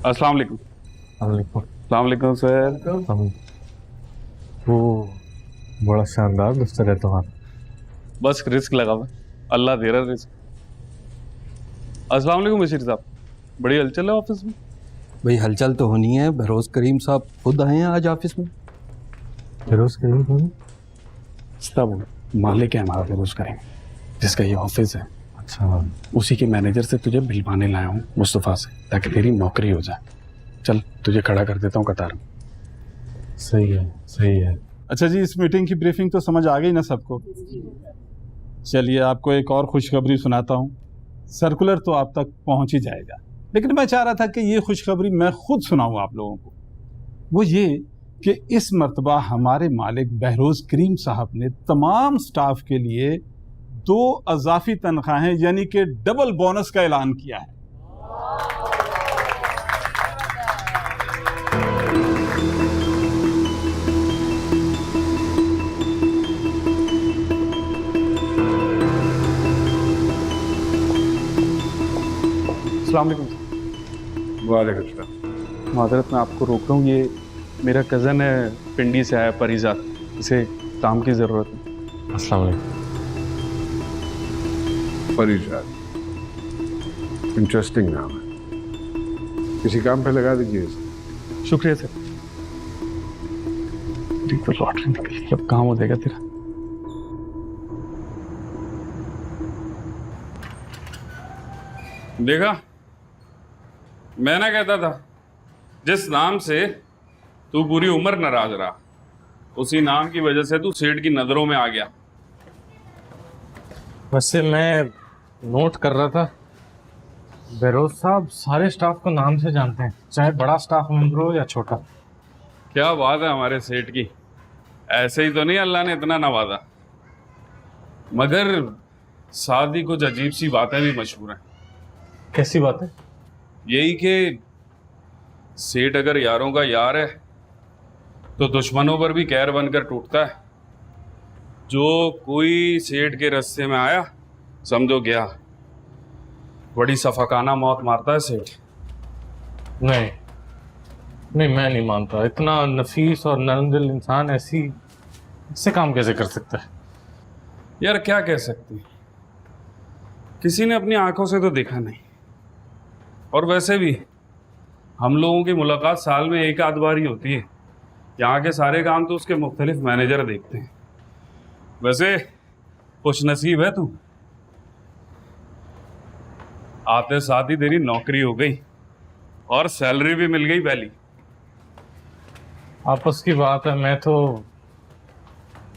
अस्सलाम वालेकुम। अस्सलाम वालेकुम सर। वो बड़ा शानदार दफ्तर है तुम्हारा। बस रिस्क लगा हुआ, अल्लाह दे रहा रिस्क। अस्सलाम वालेकुम बशीर साहब, बड़ी हलचल है ऑफिस में। भाई हलचल तो होनी है, बरोज करीम साहब खुद आए हैं आज ऑफिस में। बरोज करीम कौन? सब मालिक है हमारा बरोज करीम, जिसका ये ऑफिस है। अच्छा, उसी के मैनेजर से तुझे भिलवाने लाया हूँ, मुस्तफ़ा से, ताकि तेरी नौकरी हो जाए। चल तुझे खड़ा कर देता हूँ कतार में। सही है, सही है। अच्छा जी, इस मीटिंग की ब्रीफिंग तो समझ आ गई ना सबको? चलिए आपको एक और खुशखबरी सुनाता हूँ। सर्कुलर तो आप तक पहुँच ही जाएगा, लेकिन मैं चाह रहा था कि ये खुशखबरी मैं खुद सुनाऊँ आप लोगों को। वो ये कि इस मर्तबा हमारे मालिक बहरोज करीम साहब ने तमाम स्टाफ के लिए 2 अजाफी तनख्वाहें यानी कि डबल बोनस का ऐलान किया है। अस्सलाम वालेकुम। वालेकुम सलाम। माजरत मैं आपको रोक रहा हूँ, ये मेरा कज़न है, पिंडी से आया परिजात, इसे काम की ज़रूरत है। अस्सलाम वालेकुम। परिजात, इंटरेस्टिंग नाम है, किसी काम पे लगा दीजिए इसे। शुक्रिया सर। तो लॉटरी निकली, अब काम हो जाएगा तेरा। देखा, मैं ना कहता था जिस नाम से तू पूरी उम्र नाराज रहा, उसी नाम की वजह से तू सेठ की नजरों में आ गया। वैसे मैं नोट कर रहा था, बहरोज साहब सारे स्टाफ को नाम से जानते हैं, चाहे बड़ा स्टाफ मेंबर हो या छोटा। क्या बात है हमारे सेठ की, ऐसे ही तो नहीं अल्लाह ने इतना नवाजा, मगर साथ ही कुछ अजीब सी बातें भी मशहूर हैं। कैसी बात है? यही कि सेठ अगर यारों का यार है तो दुश्मनों पर भी कहर बनकर टूटता है। जो कोई सेठ के रास्ते में आया समझो गया, बड़ी सफाकाना मौत मारता है सेठ। नहीं, मैं नहीं मानता। इतना नफीस और नरम दिल इंसान ऐसे काम कैसे कर सकता है? यार क्या कह सकते हैं, किसी ने अपनी आंखों से तो देखा नहीं, और वैसे भी हम लोगों की मुलाकात साल में एक आध बार ही होती है। यहाँ के सारे काम तो उसके मुख्तलिफ मैनेजर देखते हैं। वैसे खुश नसीब है तू, आते साथ ही तेरी नौकरी हो गई और सैलरी भी मिल गई पहली। आपस की बात है, मैं तो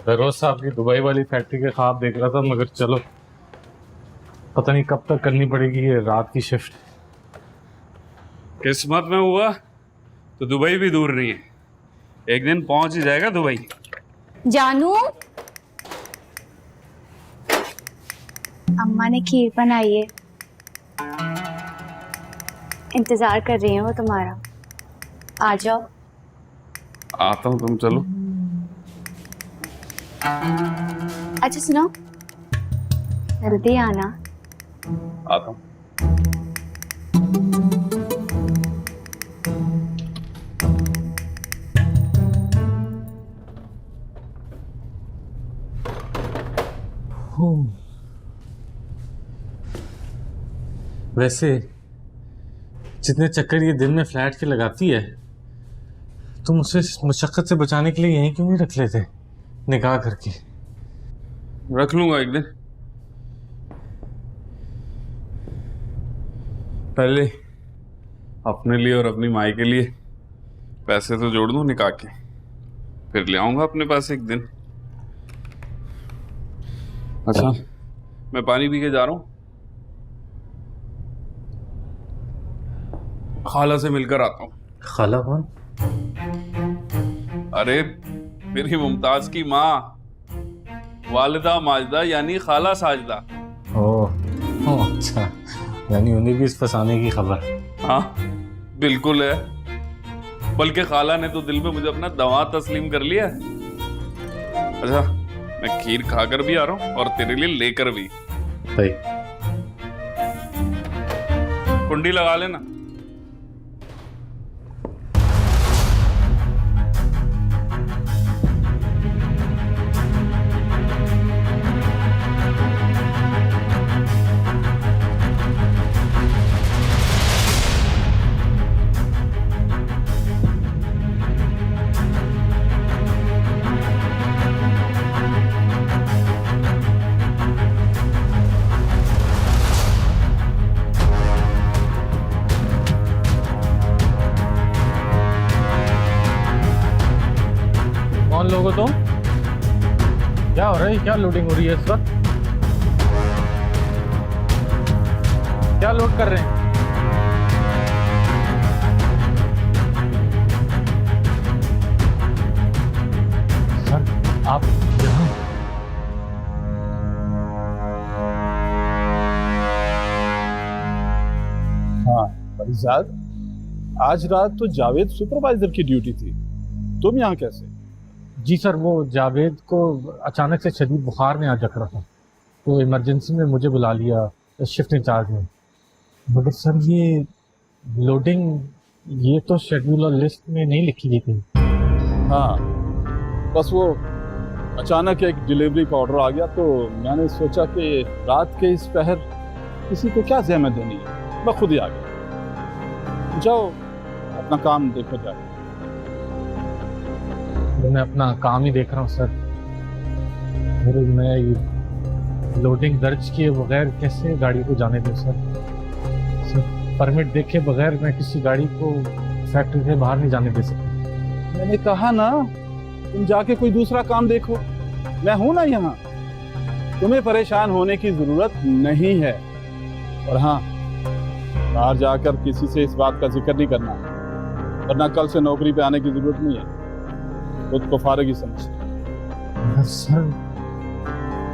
फिरोज साहब की दुबई वाली फैक्ट्री के ख्वाब देख रहा था, मगर चलो पता नहीं कब तक करनी पड़ेगी ये रात की शिफ्ट। किस्मत में हुआ तो दुबई भी दूर नहीं है, एक दिन पहुंच ही जाएगा दुबई। जानू, अम्मा ने खीर बनाई है, इंतजार कर रही है वो तुम्हारा, आ जाओ। आता हूँ, तुम चलो। अच्छा सुनो, जल्दी आना। आता हूँ। वैसे जितने चक्कर ये दिन में फ्लैट के लगाती है, तुम उसे मुशक्कत से बचाने के लिए यहीं क्यों नहीं रख लेते निकाह करके? रख लूंगा एक दिन, पहले अपने लिए और अपनी माई के लिए पैसे तो जोड़ दूं निकाह के, फिर ले आऊंगा अपने पास एक दिन। अच्छा, मैं पानी पी के जा रहा हूँ, खाला से मिलकर आता हूँ। खाला कौन? अरे मेरी मुमताज की माँ, वालिदा माजदा यानी खाला साजदा। ओह अच्छा, यानी उन्हें भी इस फसाने की खबर? हाँ बिल्कुल है, बल्कि खाला ने तो दिल में मुझे अपना दामाद तस्लीम कर लिया। अच्छा, मैं खीर खाकर भी आ रहा हूँ और तेरे लिए लेकर भी। सही। कुंडी लगा लेना। कौन लोग हो तुम? क्या हो रहा है? क्या लोडिंग हो रही है इस वक्त? क्या लोड कर रहे हैं? सर आप यहाँ? हाँ फरीजाद, आज रात तो जावेद सुपरवाइजर की ड्यूटी थी, तुम यहाँ कैसे? जी सर, वो जावेद को अचानक से शदीद बुखार में आ जकड़ा था, तो इमरजेंसी में मुझे बुला लिया शिफ्ट इंचार्ज में। मगर सर ये लोडिंग, ये तो शेड्यूल और लिस्ट में नहीं लिखी गई थी। हाँ बस वो अचानक एक डिलीवरी का ऑर्डर आ गया, तो मैंने सोचा कि रात के इस पहर किसी को क्या ज़हमत देनी है, मैं खुद ही आ गया। जाओ अपना काम देखो जाओ। मैं अपना काम ही देख रहा हूँ सर। मैं ये लोडिंग दर्ज किए बगैर कैसे गाड़ी को जाने दूँ सर? परमिट देखे बगैर मैं किसी गाड़ी को फैक्ट्री से बाहर नहीं जाने दे सकता। मैंने कहा ना, तुम जाके कोई दूसरा काम देखो, मैं हूं ना यहाँ, तुम्हें परेशान होने की जरूरत नहीं है। और हाँ, बाहर जाकर किसी से इस बात का जिक्र नहीं करना, वरना कल से नौकरी पे आने की जरूरत नहीं है, खुद को फारग ही समझ। सर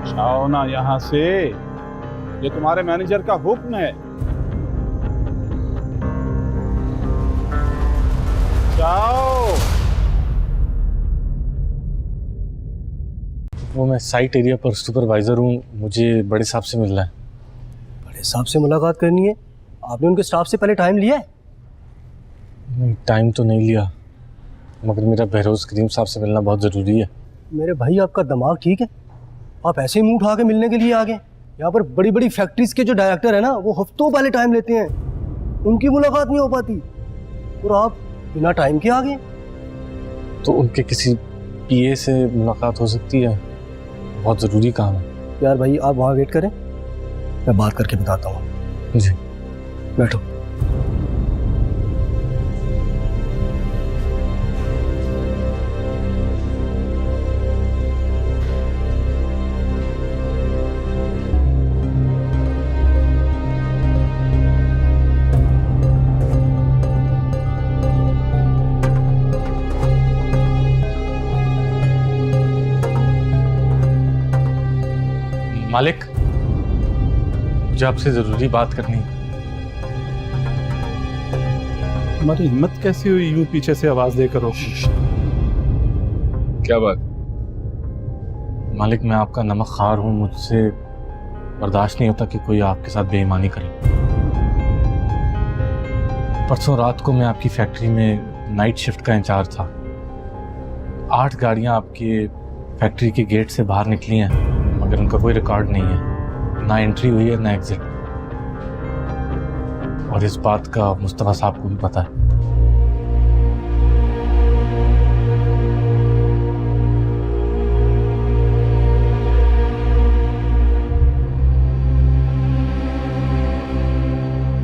जाओ ना यहाँ से, ये तुम्हारे मैनेजर का हुक्म है। जाओ। वो मैं साइट एरिया पर सुपरवाइजर हूँ, मुझे बड़े साहब से मिलना है। बड़े साहब से मुलाकात करनी है? आपने उनके स्टाफ से पहले टाइम लिया है? नहीं, टाइम तो नहीं लिया, मगर मेरा बहरोज करीम साहब से मिलना बहुत ज़रूरी है। मेरे भाई आपका दिमाग ठीक है? आप ऐसे ही मुंह उठा के मिलने के लिए आ गए? यहाँ पर बड़ी बड़ी फैक्ट्रीज के जो डायरेक्टर है ना, वो हफ्तों पहले टाइम लेते हैं, उनकी मुलाकात नहीं हो पाती, और आप बिना टाइम के आ गए। तो उनके किसी पीए से मुलाकात हो सकती है, बहुत ज़रूरी काम है। यार भाई आप वहाँ वेट करें, मैं बात करके बताता हूँ। जी बैठो। मालिक, मुझे आपसे जरूरी बात करनी है। तुम्हारी हिम्मत कैसी हुई यूं पीछे से आवाज देकर रोकने? क्या बात? मालिक, मैं आपका नमक खार हूं, मुझसे बर्दाश्त नहीं होता कि कोई आपके साथ बेईमानी करे। परसों रात को मैं आपकी फैक्ट्री में नाइट शिफ्ट का इंचार्ज था। 8 गाड़ियां आपके फैक्ट्री के गेट से बाहर निकली हैं, मगर उनका कोई रिकॉर्ड नहीं है, ना एंट्री हुई है ना एग्जिट। और इस बात का मुस्तफा साहब को भी पता है।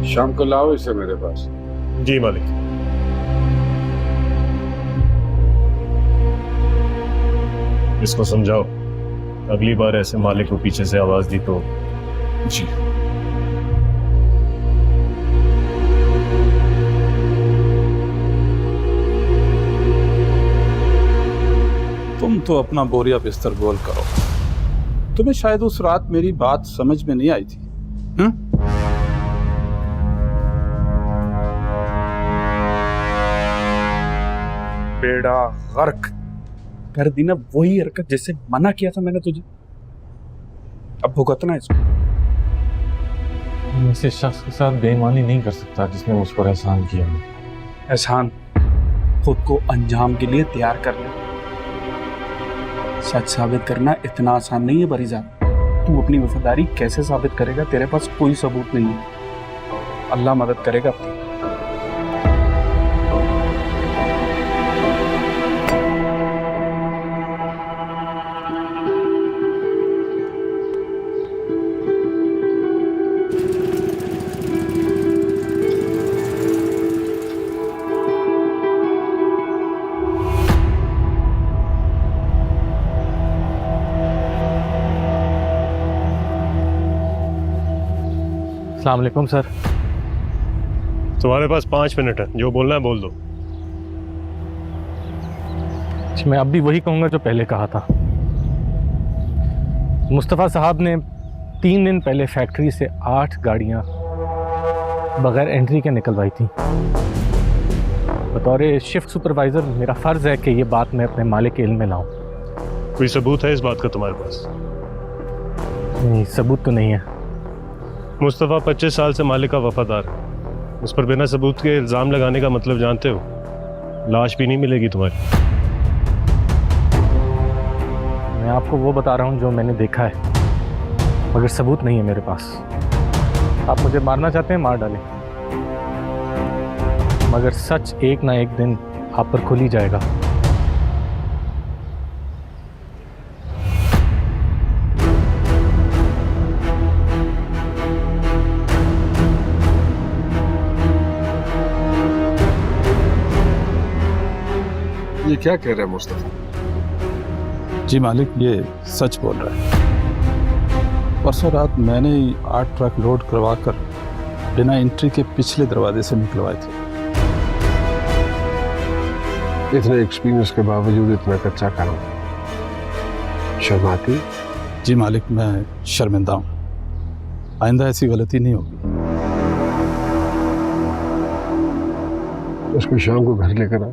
शाम को लाओ इसे मेरे पास। जी मालिक। इसको समझाओ, अगली बार ऐसे मालिक को पीछे से आवाज दी तो। जी। तुम तो अपना बोरिया बिस्तर गोल करो। तुम्हें शायद उस रात मेरी बात समझ में नहीं आई थी। बेड़ा गर्क कर दी ना वही हरकत जैसे मना किया था मैंने तुझे। अब भुगतना इसको। मैं इस शख्स के साथ बेईमानी नहीं कर सकता जिसने मुझ पर एहसान किया। एहसान खुद को अंजाम के लिए तैयार कर ले। सच साबित करना इतना आसान नहीं है बरीजान। तू अपनी वफादारी कैसे साबित करेगा? तेरे पास कोई सबूत नहीं है। अल्लाह मदद करेगा अपनी। अस्सलाम वालेकुम सर। तुम्हारे पास 5 मिनट है, जो बोलना है बोल दो। मैं अब भी वही कहूंगा जो पहले कहा था। मुस्तफ़ा साहब ने 3 दिन पहले फैक्ट्री से 8 गाड़ियां बगैर एंट्री के निकलवाई थी। बतौर शिफ्ट सुपरवाइजर मेरा फर्ज है कि ये बात मैं अपने मालिक के इल्म में लाऊं। कोई सबूत है इस बात का तुम्हारे पास? नहीं, सबूत तो नहीं है। मुस्तफ़ा 25 साल से मालिक का वफादार है। उस पर बिना सबूत के इल्ज़ाम लगाने का मतलब जानते हो? लाश भी नहीं मिलेगी तुम्हारी। मैं आपको वो बता रहा हूँ जो मैंने देखा है, मगर सबूत नहीं है मेरे पास। आप मुझे मारना चाहते हैं, मार डालें, मगर सच एक ना एक दिन आप पर खुल ही जाएगा। ये क्या कह रहा है मुस्तफा? जी मालिक, ये सच बोल रहा है। परसों रात मैंने ही 8 ट्रक लोड करवा कर बिना एंट्री के पिछले दरवाजे से निकलवाए थे। इतने एक्सपीरियंस के बावजूद इतना कच्चा काम, शर्माती? जी मालिक, मैं शर्मिंदा हूँ। आइंदा ऐसी गलती नहीं होगी। उसको शाम को घर लेकर आ।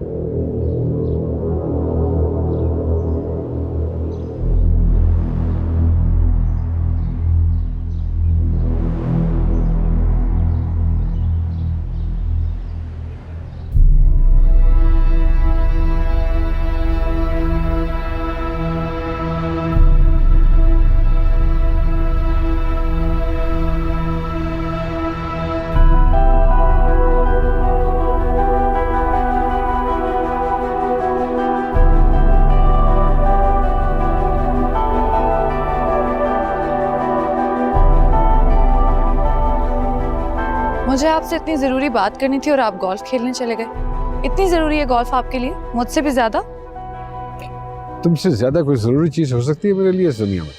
मुझे आपसे इतनी ज़रूरी बात करनी थी और आप गोल्फ खेलने चले गए। इतनी ज़रूरी है गोल्फ आपके लिए, मुझसे भी ज़्यादा? तुमसे ज्यादा कोई जरूरी चीज हो सकती है मेरे लिए इस दुनिया में?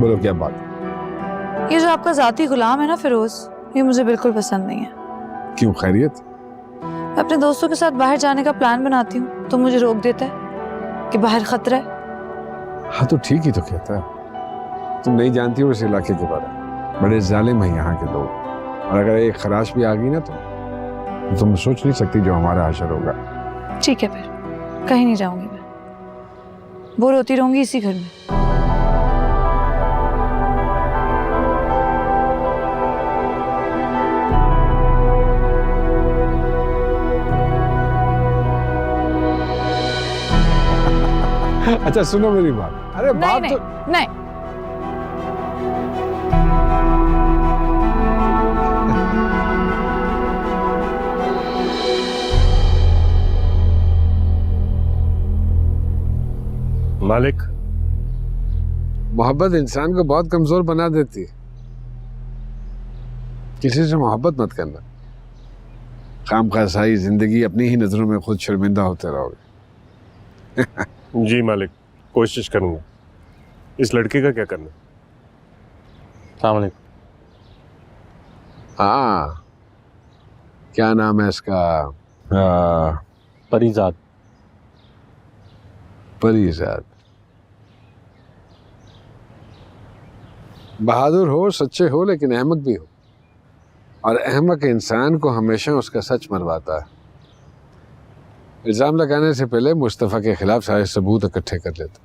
बोलो क्या बात? ये जो आपका ज़ाती गुलाम है ना फिरोज, ये मुझे बिल्कुल पसंद नहीं है। क्यों, खैरियत? मैं अपने दोस्तों के साथ बाहर जाने का प्लान बनाती हूँ तो मुझे रोक देता है कि बाहर खतरा है। हाँ तो ठीक ही तो कहता है। तुम नहीं जानती हो इस इलाके के बारे में, बड़े जालिम हैं यहाँ के लोग। और अगर एक खराश भी आ गई ना तो तुम सोच नहीं सकती जो हमारा हाशर होगा। ठीक है, फिर कहीं नहीं जाऊंगी मैं, बोर होती रहूंगी इसी घर में। अच्छा सुनो मेरी बात। अरे नहीं बात नहीं तो नहीं, मालिक, मोहब्बत इंसान को बहुत कमजोर बना देती है। किसी से मोहब्बत मत करना, खामखा सारी जिंदगी अपनी ही नजरों में खुद शर्मिंदा होते रहोगे। जी मालिक, कोशिश करूंगा। इस लड़के का क्या करना? अस्सलाम वालेकुम। हाँ, क्या नाम है इसका? परीजाद। परीजाद। बहादुर हो, सच्चे हो, लेकिन अहमक भी हो। और अहमक इंसान को हमेशा उसका सच मरवाता है। इल्ज़ाम लगाने से पहले मुस्तफ़ा के खिलाफ सारे सबूत इकट्ठे कर लेता।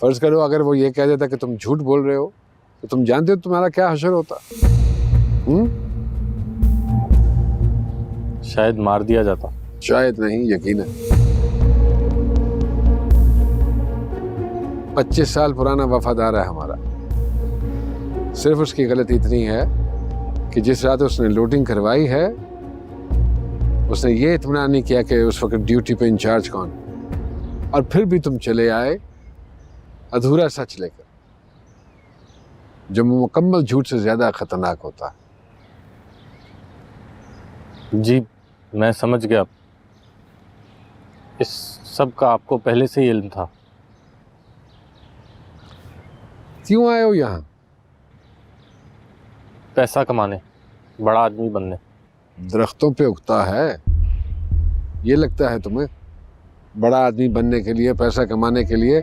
फर्ज करो अगर वो ये कह देता कि तुम झूठ बोल रहे हो, तो तुम जानते हो तुम्हारा क्या हशर होता? शायद मार दिया जाता। शायद नहीं, यकीनन। 25 साल पुराना वफादार है हमारा। सिर्फ उसकी गलती इतनी है कि जिस रात उसने लूटिंग करवाई है, उसने ये इत्मीनान नहीं किया कि उस वक्त ड्यूटी पे इंचार्ज कौन, और फिर भी तुम चले आए अधूरा सच लेकर, जो मुकम्मल झूठ से ज्यादा खतरनाक होता है। जी मैं समझ गया, इस सब का आपको पहले से ही इल्म था। क्यों आए हो यहाँ? पैसा कमाने, बड़ा आदमी बनने। दरख्तों पे उगता है, ये लगता है तुम्हें? बड़ा आदमी बनने के लिए, पैसा कमाने के लिए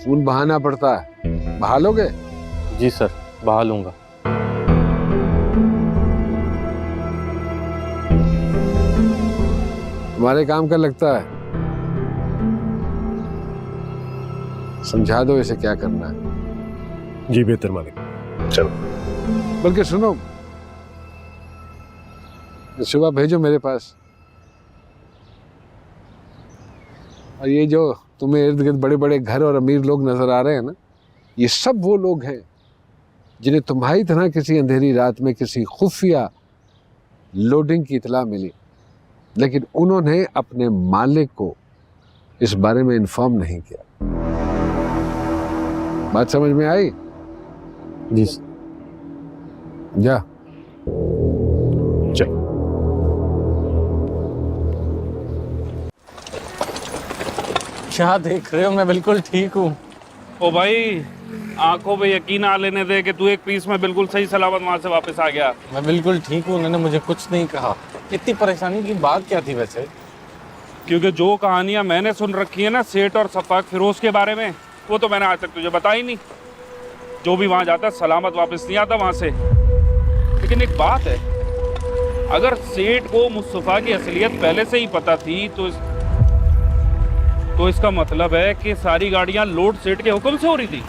खून बहाना पड़ता है। बहा लोगे? जी सर, बहा लूंगा। तुम्हारे काम का लगता है। समझा दो इसे क्या करना है। जी बेहतर मालिक, चलो। बल्कि सुनो, सुबह भेजो मेरे पास। और ये जो तुम्हें इर्द गिर्द बड़े बड़े घर और अमीर लोग नजर आ रहे हैं ना, ये सब वो लोग हैं जिन्हें तुम्हारी तरह किसी अंधेरी रात में किसी खुफिया लोडिंग की इतला मिली, लेकिन उन्होंने अपने मालिक को इस बारे में इन्फॉर्म नहीं किया। बात समझ में आई? जी जा। चल। क्या देख रहे हो? मैं बिल्कुल ठीक हूँ। ओ भाई, आंखों पे यकीन आ लेने दे कि तू एक पीस में बिल्कुल सही सलामत वहां से वापस आ गया। मैं बिल्कुल ठीक हूँ, उन्होंने मुझे कुछ नहीं कहा। इतनी परेशानी की बात क्या थी वैसे? क्योंकि जो कहानियां मैंने सुन रखी है ना सेठ और सफाक फिरोज के बारे में, वो तो मैंने आज तक तुझे बताई नहीं। जो भी वहां जाता सलामत वापस नहीं आता वहां से। लेकिन एक बात है, अगर सेठ को मुस्तफा की असलियत पहले से ही पता थी तो इसका मतलब है कि सारी गाड़ियां लोड सेठ के हुक्म से हो रही थी।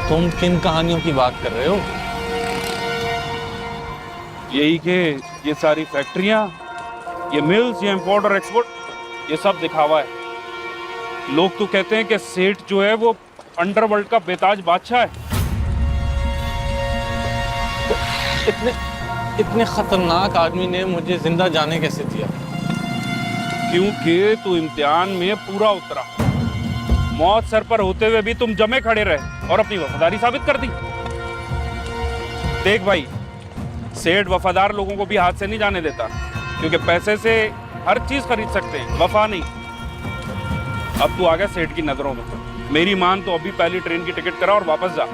तुम किन कहानियों की बात कर रहे हो? यही कि ये सारी फैक्ट्रियां, ये मिल्स, ये इंपोर्ट और एक्सपोर्ट, ये सब दिखावा है। लोग तो कहते हैं कि सेठ जो है वो अंडरवर्ल्ड का बेताज बादशाह है। इतने खतरनाक आदमी ने मुझे जिंदा जाने कैसे दिया? क्योंकि तू इम्तिहान में पूरा उतरा। मौत सर पर होते हुए भी तुम जमे खड़े रहे और अपनी वफादारी साबित कर दी। देख भाई, सेठ वफादार लोगों को भी हाथ से नहीं जाने देता, क्योंकि पैसे से हर चीज खरीद सकते हैं, वफा नहीं। अब तू आ गया सेठ की नजरों में। मेरी मान तो अभी पहली ट्रेन की टिकट करा और वापस जा।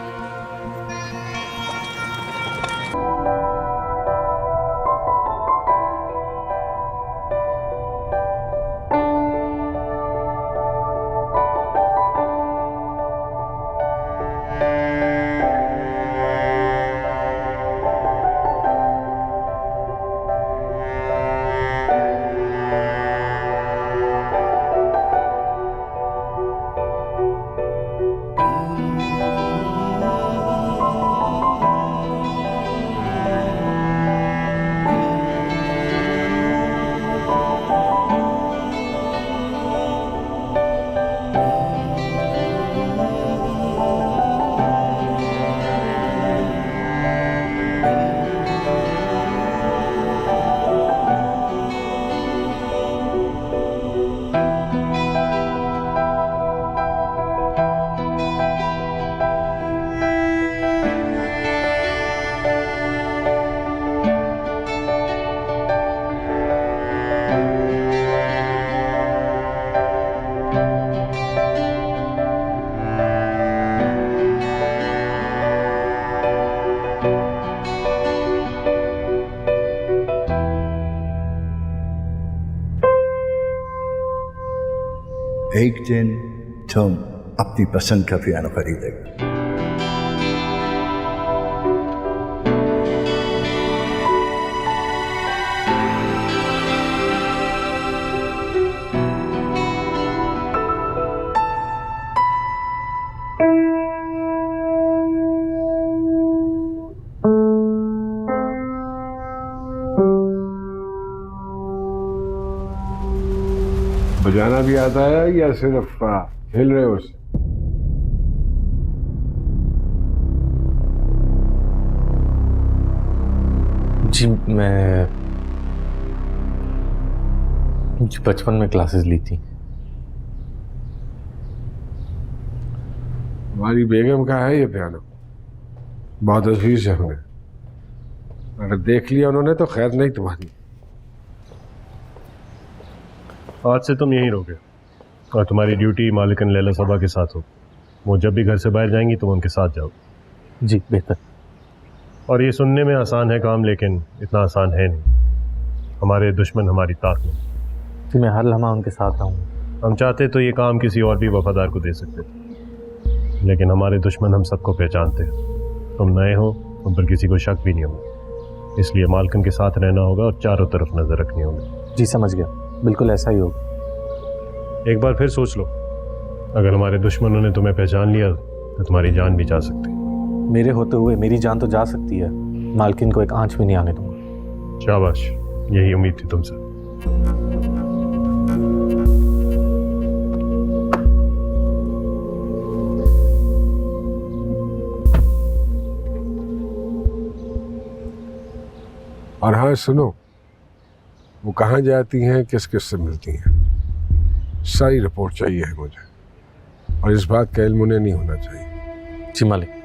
एक दिन तुम अपनी पसंद का पियानो खरीदेगा। बजाना भी आता है या सिर्फ खेल रहे हो? जी मैं बचपन में क्लासेस ली थी। हमारी बेगम का है ये पियानो, बहुत अजीज है हमें। अगर देख लिया उन्होंने तो खैर नहीं तुम्हारी। आज से तुम यहीं रहोगे और तुम्हारी ड्यूटी मालिकन लैला सबा के साथ हो। वो जब भी घर से बाहर जाएंगी तुम उनके साथ जाओ। जी बेहतर। और ये सुनने में आसान है काम, लेकिन इतना आसान है नहीं। हमारे दुश्मन हमारी ताक में। जी मैं हर लम्हा उनके साथ रहूँगा। हम चाहते तो ये काम किसी और भी वफादार को दे सकते थे, लेकिन हमारे दुश्मन हम सबको पहचानते हैं। तुम नए हो, तुम पर किसी को शक भी नहीं होगा, इसलिए मालिकन के साथ रहना होगा और चारों तरफ नज़र रखनी होगी। जी समझ गया, बिल्कुल ऐसा ही होगा। एक बार फिर सोच लो, अगर हमारे दुश्मनों ने तुम्हें पहचान लिया तो तुम्हारी जान भी जा सकती है। मेरे होते हुए मेरी जान तो जा सकती है, मालकिन को एक आंच भी नहीं आने दूंगा। शाबाश, यही उम्मीद थी तुमसे। और हाँ सुनो, वो कहाँ जाती हैं, किस किस से मिलती हैं, सारी रिपोर्ट चाहिए है मुझे। और इस बात का इल्म उन्हें नहीं होना चाहिए। जी मालिक।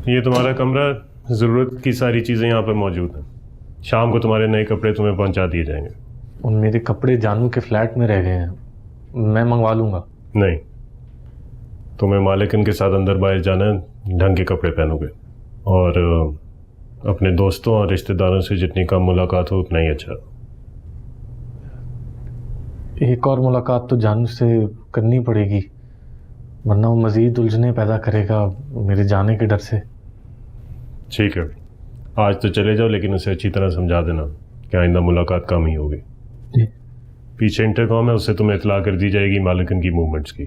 ये तुम्हारा कमरा, ज़रूरत की सारी चीज़ें यहाँ पर मौजूद हैं। शाम को तुम्हारे नए कपड़े तुम्हें पहुँचा दिए जाएंगे। और मेरे कपड़े जानू के फ्लैट में रह गए हैं, मैं मंगवा लूँगा। नहीं, तुम्हें मालिकन के साथ अंदर बाहर जाना है, ढंग के कपड़े पहनोगे और अपने दोस्तों और रिश्तेदारों से जितनी कम मुलाकात हो उतना ही अच्छा। एक और मुलाकात तो जानू से करनी पड़ेगी, वरना वो मज़ीद उलझने पैदा करेगा मेरे जाने के डर से। ठीक है, आज तो चले जाओ, लेकिन उसे अच्छी तरह समझा देना कि आइंदा मुलाकात कम ही होगी। पीछे इंटरकॉम है, उससे तुम्हें इतला कर दी जाएगी मालिकन की मूवमेंट्स की।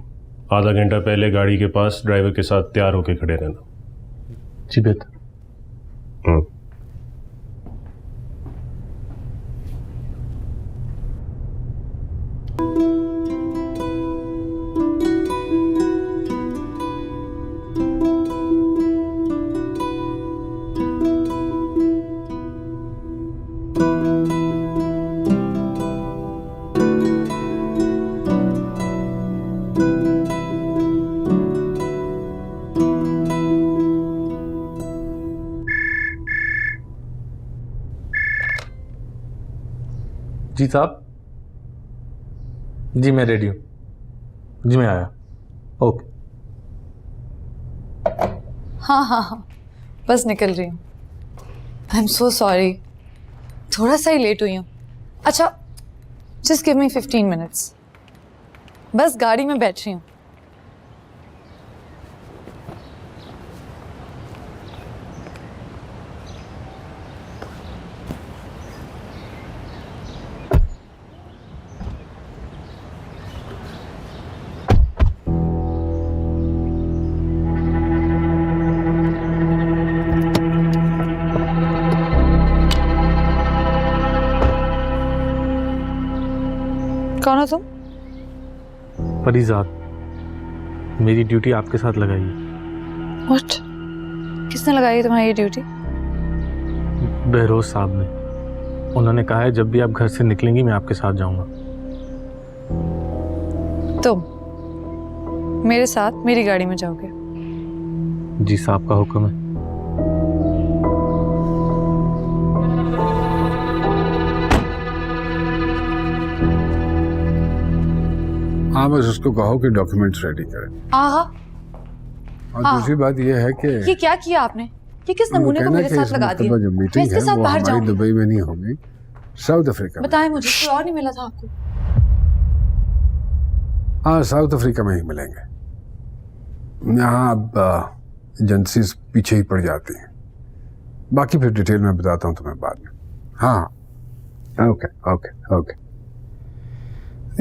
आधा घंटा पहले गाड़ी के पास ड्राइवर के साथ तैयार होकर खड़े रहना। जी बेहतर। जी साहब, जी मैं रेडी हूँ। जी मैं आया। ओके। हाँ हाँ हाँ, बस निकल रही हूँ। आई एम सो सॉरी, थोड़ा सा ही लेट हुई हूँ। अच्छा, जस्ट गिव मी 15 मिनट्स, बस गाड़ी में बैठ रही हूँ। कौन हो तुम? परिजात, मेरी ड्यूटी आपके साथ लगाई है। What? किसने लगाई है तुम्हारी ये ड्यूटी? बहरोज साहब ने। उन्होंने कहा है जब भी आप घर से निकलेंगी मैं आपके साथ जाऊंगा। तुम मेरे साथ मेरी गाड़ी में जाओगे? जी साहब का हुक्म है। हाँ, बस उसको कहो कि डॉक्यूमेंट्स रेडी करें। आहा, और दूसरी बात यह है कि ये क्या किया आपने? ये किस नमूने को मेरे साथ लगा दिया? जो मैं मीटिंग इसके है साथ वो बाहर हमारी जाऊंगी। दुबई में नहीं होगी, साउथ अफ्रीका में। बताएं मुझे, कोई और नहीं मिला था आपको? हाँ, साउथ अफ्रीका में ही मिलेंगे। यहाँ अब एजेंसीज पीछे ही पड़ जाती हैं। बाकी फिर डिटेल में बताता हूँ तुम्हें बाद में। हाँ, ओके ओके ओके।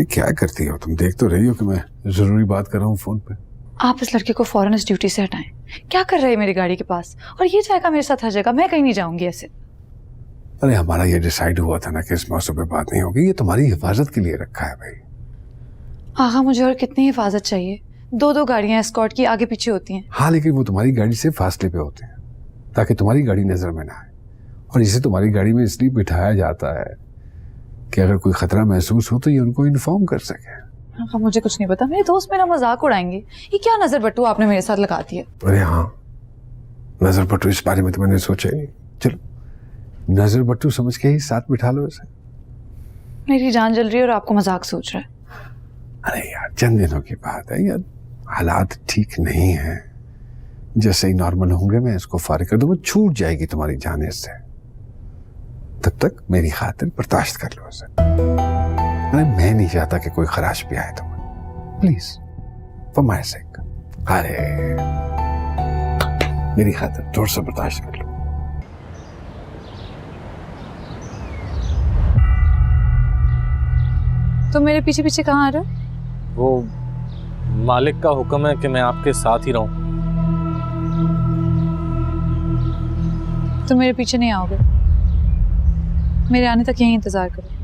क्या करती हो तुम? देख तो रही हो कि मैं जरूरी बात कर रहा हूँ फोन पे। आप इस लड़के को फौरन इस ड्यूटी से हटाएं। क्या कर रहे हैं मेरी गाड़ी के पास? और ये जाएगा मेरे साथ हर जगह, मैं कहीं नहीं जाऊंगी ऐसे। अरे हमारा ये डिसाइड हुआ था ना कि इस मौसम पे बात नहीं होगी। ये तुम्हारी हिफाजत के लिए रखा है भाई। आगा, मुझे और कितनी हिफाजत चाहिए? 2-2 गाड़ियां एस्कॉर्ट की आगे पीछे होती हैं। हाँ, लेकिन वो तुम्हारी गाड़ी से फासले पे होते हैं ताकि तुम्हारी गाड़ी नजर में ना आए। और इसे तुम्हारी गाड़ी में इसलिए बिठाया जाता है कि अगर कोई खतरा महसूस हो तो ये उनको इन्फॉर्म कर सके। आगा, मुझे कुछ नहीं पता। मेरे दोस्त मेरा मजाक उड़ाएंगे। ये क्या नजर बट्टू आपने मेरे साथ लगा दिया? अरे हाँ, नजर बट्टू, इस बारे में तो मैंने सोचा ही नहीं। चलो, नजर बट्टू समझ के ही साथ बिठा लो इसे। मेरी जान जल रही है और आपको मजाक सोच रहा है। अरे यार, चंद दिनों की बात है यार, हालात ठीक नहीं है। जैसे ही नॉर्मल होंगे मैं इसको फारिग कर दूंगा, छूट जाएगी तुम्हारी जान इससे। तब तक मेरी खातिर बर्दाश्त कर लो इसे। अरे मैं नहीं चाहता कि कोई खराश भी आए तुम्हें, प्लीज फॉर माय सेक। अरे मेरी खातिर थोड़ा सा बर्दाश्त कर लो। तो मेरे पीछे पीछे कहाँ आ रहे हो? वो मालिक का हुक्म है कि मैं आपके साथ ही रहूं। तो मेरे पीछे नहीं आओगे? मेरे आने तक यहीं इंतजार करो।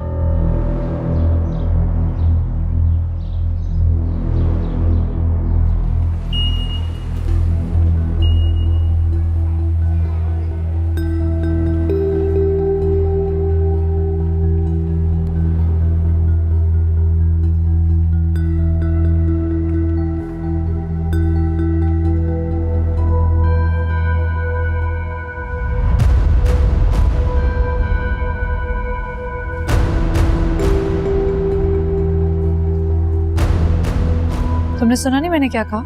तुमने सुना नहीं मैंने क्या कहा?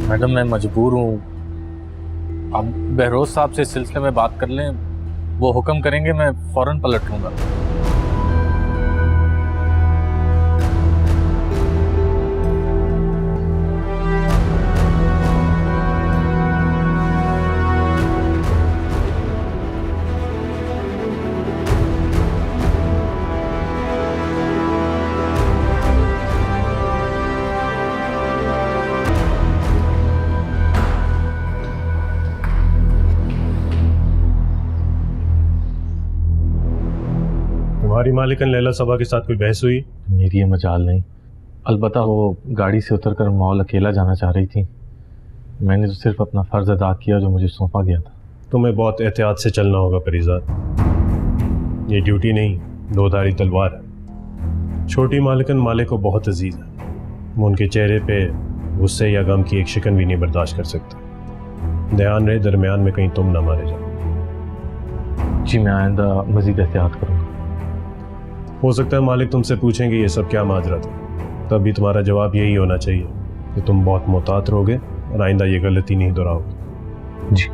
मैडम मैं मजबूर हूँ। आप बहरोज साहब से इस सिलसिले में बात कर लें, वो हुक्म करेंगे मैं फौरन पलट लूंगा। तुम्हारी मालिकन लैला सबा के साथ कोई बहस हुई? मेरी ये मजाल नहीं। अलबत्ता वो गाड़ी से उतरकर मॉल अकेला जाना चाह रही थी। मैंने तो सिर्फ अपना फर्ज अदा किया जो मुझे सौंपा गया था। तुम्हें बहुत एहतियात से चलना होगा परिजात। ये ड्यूटी नहीं, दोधारी तलवार है। छोटी मालिकन मालिक को बहुत अजीज है। वो उनके चेहरे पे गुस्से या गम की एक शिकन भी नहीं बर्दाश्त कर सकता। ध्यान रहे दरमियान में कहीं तुम ना मारे जाओ। जी मैं आइंदा मजीद एहतियात करूँगा। हो सकता है मालिक तुमसे पूछेंगे ये सब क्या माजरा था, तब भी तुम्हारा जवाब यही होना चाहिए कि तुम बहुत मोहतात रहोगे और आइंदा ये गलती नहीं दोहराओगे। जी।